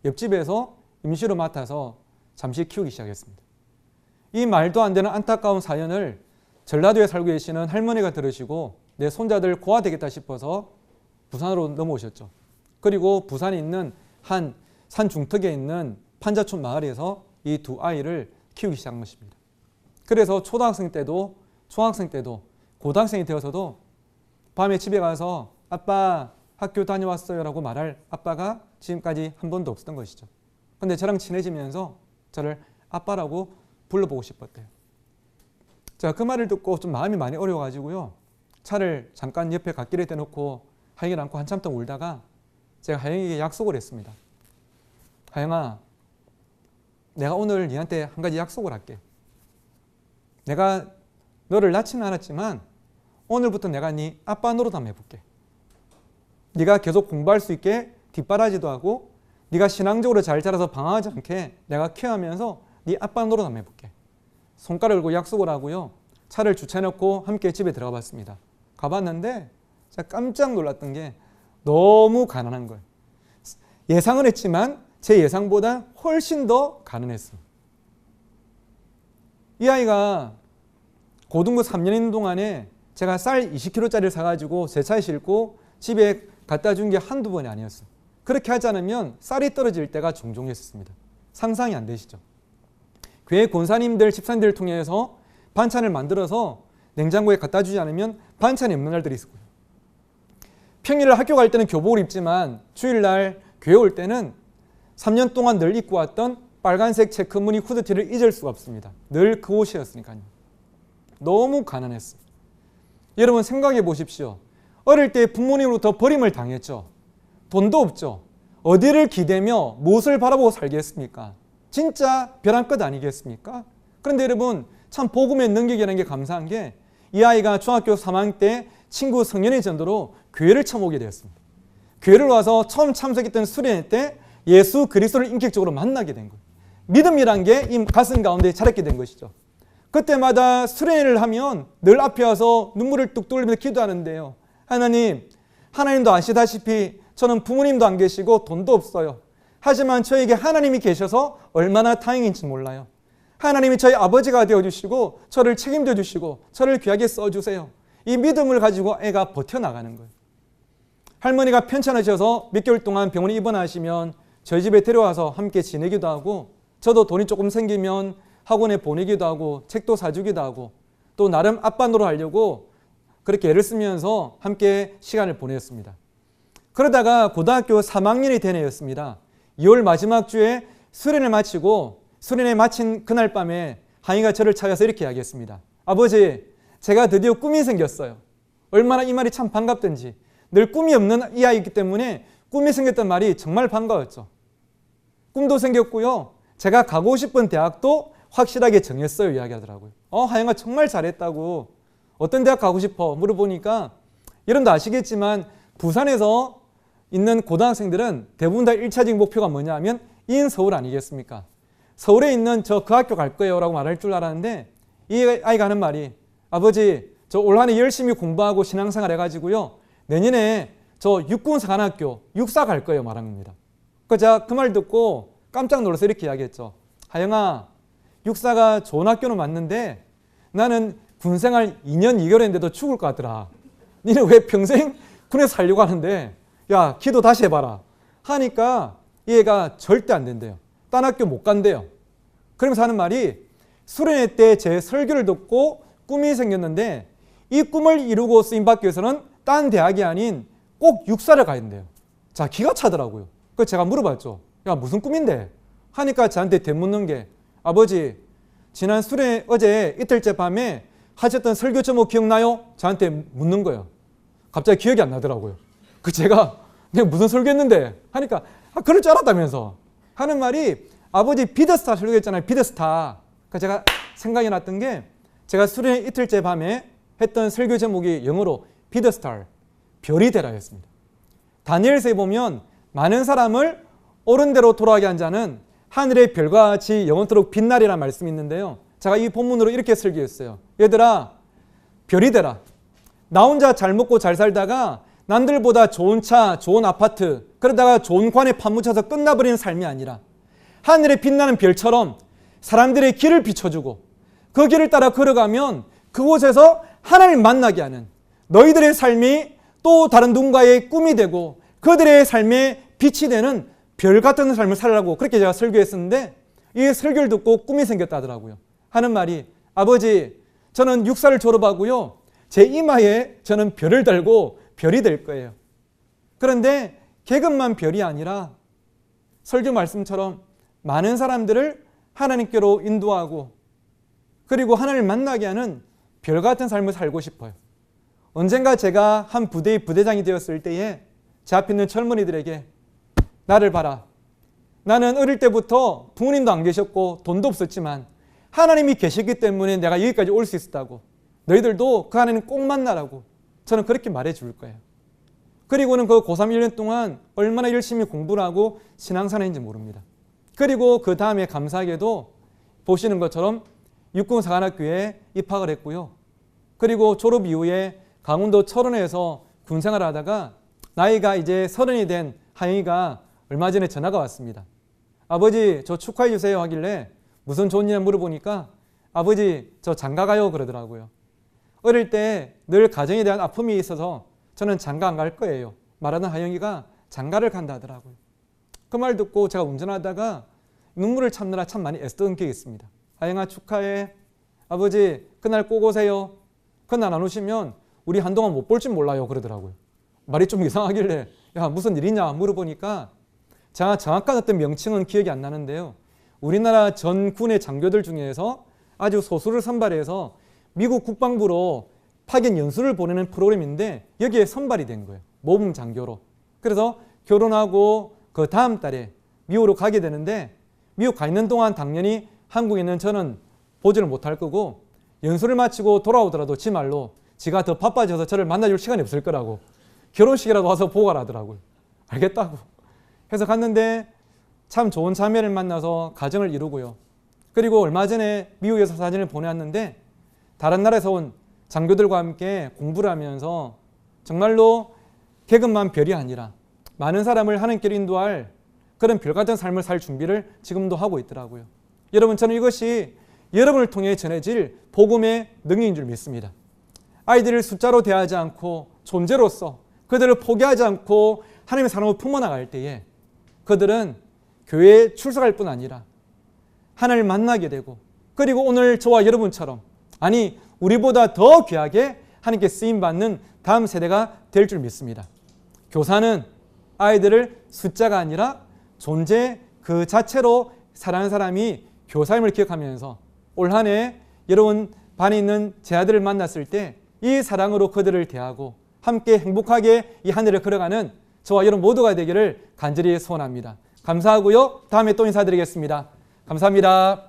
옆집에서 임시로 맡아서 잠시 키우기 시작했습니다. 이 말도 안 되는 안타까운 사연을 전라도에 살고 계시는 할머니가 들으시고 내 손자들 고아 되겠다 싶어서 부산으로 넘어오셨죠. 그리고 부산에 있는 한 산 중턱에 있는 판자촌 마을에서 이 2 아이를 키우기 시작한 것입니다. 그래서 초등학생 때도 중학생 때도 고등학생이 되어서도 밤에 집에 가서 아빠 학교 다녀왔어요 라고 말할 아빠가 지금까지 한 번도 없었던 것이죠. 근데 저랑 친해지면서 저를 아빠라고 불러보고 싶었대요. 제가 그 말을 듣고 좀 마음이 많이 어려워가지고요, 차를 잠깐 옆에 갓길에 대놓고 하영이를 안고 한참 동안 울다가 제가 하영이에게 약속을 했습니다. 하영아, 내가 오늘 니한테 한 가지 약속을 할게. 내가 너를 낳지는 않았지만 오늘부터 내가 네 아빠 노릇 한번 해볼게. 네가 계속 공부할 수 있게 뒷바라지도 하고 네가 신앙적으로 잘 자라서 방황하지 않게 내가 케어하면서 네 아빠 노릇 한번 해볼게. 손가락을 걸고 약속을 하고요, 차를 주차해놓고 함께 집에 들어가 봤습니다. 가봤는데 제가 깜짝 놀랐던 게 너무 가난한 거예요. 예상은 했지만 제 예상보다 훨씬 더 가난했어요. 이 아이가 고등부 3년 있는 동안에 제가 쌀 20kg짜리를 사가지고 제 차에 싣고 집에 갖다 준 게 한두 번이 아니었어요. 그렇게 하지 않으면 쌀이 떨어질 때가 종종 있었습니다. 상상이 안 되시죠? 교회 권사님들, 집사님들을 통해서 반찬을 만들어서 냉장고에 갖다 주지 않으면 반찬이 없는 날들이 있었고요. 평일 학교 갈 때는 교복을 입지만 주일날 교회 올 때는 3년 동안 늘 입고 왔던 빨간색 체크무늬 후드티를 잊을 수가 없습니다. 늘 그 옷이었으니까요. 너무 가난했어요. 여러분 생각해 보십시오. 어릴 때 부모님으로부터 버림을 당했죠. 돈도 없죠. 어디를 기대며 무엇을 바라보고 살겠습니까? 진짜 벼랑 끝 아니겠습니까? 그런데 여러분 참 복음의 능력이라는 게 감사한 게 이 아이가 중학교 3학년 때 친구 성년의 전도로 교회를 처음 오게 되었습니다. 교회를 와서 처음 참석했던 수련회 때 예수 그리스도를 인격적으로 만나게 된 거예요. 믿음이란 게 이 가슴 가운데 자랐게 된 것이죠. 그때마다 수련회를 하면 늘 앞에 와서 눈물을 뚝 흘리면서 기도하는데요. 하나님도 아시다시피 저는 부모님도 안 계시고 돈도 없어요. 하지만 저에게 하나님이 계셔서 얼마나 다행인지 몰라요. 하나님이 저희 아버지가 되어주시고 저를 책임져 주시고 저를 귀하게 써주세요. 이 믿음을 가지고 애가 버텨나가는 거예요. 할머니가 편찮으셔서 몇 개월 동안 병원에 입원하시면 저희 집에 데려와서 함께 지내기도 하고 저도 돈이 조금 생기면 학원에 보내기도 하고 책도 사주기도 하고 또 나름 아빠 노릇하려고 그렇게 애를 쓰면서 함께 시간을 보냈습니다. 그러다가 고등학교 3학년이 된 해였습니다. 2월 마지막 주에 수련을 마치고 수련회 마친 그날 밤에 항이가 저를 찾아서 이렇게 이야기했습니다. 아버지, 제가 드디어 꿈이 생겼어요. 얼마나 이 말이 참 반갑던지. 늘 꿈이 없는 이 아이이기 때문에 꿈이 생겼던 말이 정말 반가웠죠. 꿈도 생겼고요. 제가 가고 싶은 대학도 확실하게 정했어요. 이야기하더라고요. 하영아 정말 잘했다고. 어떤 대학 가고 싶어? 물어보니까 여러분도 아시겠지만 부산에서 있는 고등학생들은 대부분 다 1차적인 목표가 뭐냐면 인서울 아니겠습니까? 서울에 있는 저 그 학교 갈 거예요 라고 말할 줄 알았는데 이 아이가 하는 말이 아버지 저 올 한해 열심히 공부하고 신앙생활 해가지고요. 내년에 저 육군사관학교 육사 갈 거예요 말한 겁니다. 그래서 제가 그 말 듣고 깜짝 놀라서 이렇게 이야기했죠. 하영아 육사가 좋은 학교는 맞는데 나는 군생활 2년 2개월 했는데도 죽을 것 같더라. 니는 왜 평생 군에서 살려고 하는데 야 기도 다시 해봐라 하니까 이 애가 절대 안 된대요. 딴 학교 못 간대요. 그러면서 하는 말이 수련회 때 제 설교를 듣고 꿈이 생겼는데 이 꿈을 이루고 쓰임받기 위해서는 딴 대학이 아닌 꼭 육사를 가야 된대요. 자 기가 차더라고요. 그래서 제가 물어봤죠. 야 무슨 꿈인데? 하니까 저한테 되묻는 게 아버지 지난 수련회 어제 이틀째 밤에 하셨던 설교 제목 기억나요? 저한테 묻는 거예요. 갑자기 기억이 안 나더라고요. 그 제가 내가 무슨 설교했는데 하니까 그럴 줄 알았다면서 하는 말이 아버지 비더스타 설교했잖아요. 비더스타. 그러니까 제가 생각이 났던 게 제가 수련회 이틀째 밤에 했던 설교 제목이 영어로 비더스타, 별이 되라였습니다. 다니엘서에 보면 많은 사람을 옳은 대로 돌아가게 한 자는 하늘의 별과 같이 영원토록 빛나리라는 말씀이 있는데요. 제가 이 본문으로 이렇게 설교했어요. 얘들아 별이 되라. 나 혼자 잘 먹고 잘 살다가 남들보다 좋은 차, 좋은 아파트 그러다가 좋은 관에 파묻혀서 끝나버리는 삶이 아니라 하늘에 빛나는 별처럼 사람들의 길을 비춰주고 그 길을 따라 걸어가면 그곳에서 하나님을 만나게 하는 너희들의 삶이 또 다른 누군가의 꿈이 되고 그들의 삶에 빛이 되는 별 같은 삶을 살라고 그렇게 제가 설교했었는데 이 설교를 듣고 꿈이 생겼다 하더라고요. 하는 말이 아버지 저는 육사를 졸업하고요. 제 이마에 저는 별을 달고 별이 될 거예요. 그런데 계급만 별이 아니라 설교 말씀처럼 많은 사람들을 하나님께로 인도하고 그리고 하나님을 만나게 하는 별 같은 삶을 살고 싶어요. 언젠가 제가 한 부대의 부대장이 되었을 때에 제 앞에 있는 젊은이들에게 나를 봐라. 나는 어릴 때부터 부모님도 안 계셨고 돈도 없었지만 하나님이 계셨기 때문에 내가 여기까지 올 수 있었다고. 너희들도 그 하나님 꼭 만나라고 저는 그렇게 말해줄 거예요. 그리고는 그 고3 1년 동안 얼마나 열심히 공부를 하고 신앙생활인지 모릅니다. 그리고 그 다음에 감사하게도 보시는 것처럼 육군사관학교에 입학을 했고요. 그리고 졸업 이후에 강원도 철원에서 군 생활을 하다가 나이가 이제 30이 된 하영이가 얼마 전에 전화가 왔습니다. 아버지 저 축하해 주세요 하길래 무슨 좋은 일 물어보니까 아버지 저 장가 가요 그러더라고요. 어릴 때 늘 가정에 대한 아픔이 있어서 저는 장가 안 갈 거예요 말하는 하영이가 장가를 간다 하더라고요. 그 말 듣고 제가 운전하다가 눈물을 참느라 참 많이 애쓰던 기억이 있습니다. 하영아 축하해. 아버지 그날 꼭 오세요. 그날 안 오시면 우리 한동안 못 볼 줄 몰라요 그러더라고요. 말이 좀 이상하길래 야 무슨 일이냐 물어보니까 제가 정확한 어떤 명칭은 기억이 안 나는데요. 우리나라 전 군의 장교들 중에서 아주 소수를 선발해서 미국 국방부로 파견 연수를 보내는 프로그램인데 여기에 선발이 된 거예요. 모범 장교로. 그래서 결혼하고 그 다음 달에 미국으로 가게 되는데 미국 가 있는 동안 당연히 한국에 있는 저는 보지를 못할 거고 연수를 마치고 돌아오더라도 지 말로 지가 더 바빠져서 저를 만나줄 시간이 없을 거라고 결혼식이라도 와서 보고 가라더라고요. 알겠다고. 해서 갔는데 참 좋은 자매를 만나서 가정을 이루고요. 그리고 얼마 전에 미국에서 사진을 보내왔는데 다른 나라에서 온 장교들과 함께 공부를 하면서 정말로 계급만 별이 아니라 많은 사람을 하나님께로 인도할 그런 별 같은 삶을 살 준비를 지금도 하고 있더라고요. 여러분 저는 이것이 여러분을 통해 전해질 복음의 능력인 줄 믿습니다. 아이들을 숫자로 대하지 않고 존재로서 그들을 포기하지 않고 하나님의 사랑을 품어나갈 때에 그들은 교회에 출석할 뿐 아니라 하나님을 만나게 되고 그리고 오늘 저와 여러분처럼 아니 우리보다 더 귀하게 하나님께 쓰임받는 다음 세대가 될 줄 믿습니다. 교사는 아이들을 숫자가 아니라 존재 그 자체로 사랑하는 사람이 교사임을 기억하면서 올 한 해 여러분 반에 있는 제 아들을 만났을 때 이 사랑으로 그들을 대하고 함께 행복하게 이 한 해를 걸어가는 저와 여러분 모두가 되기를 간절히 소원합니다. 감사하고요. 다음에 또 인사드리겠습니다. 감사합니다.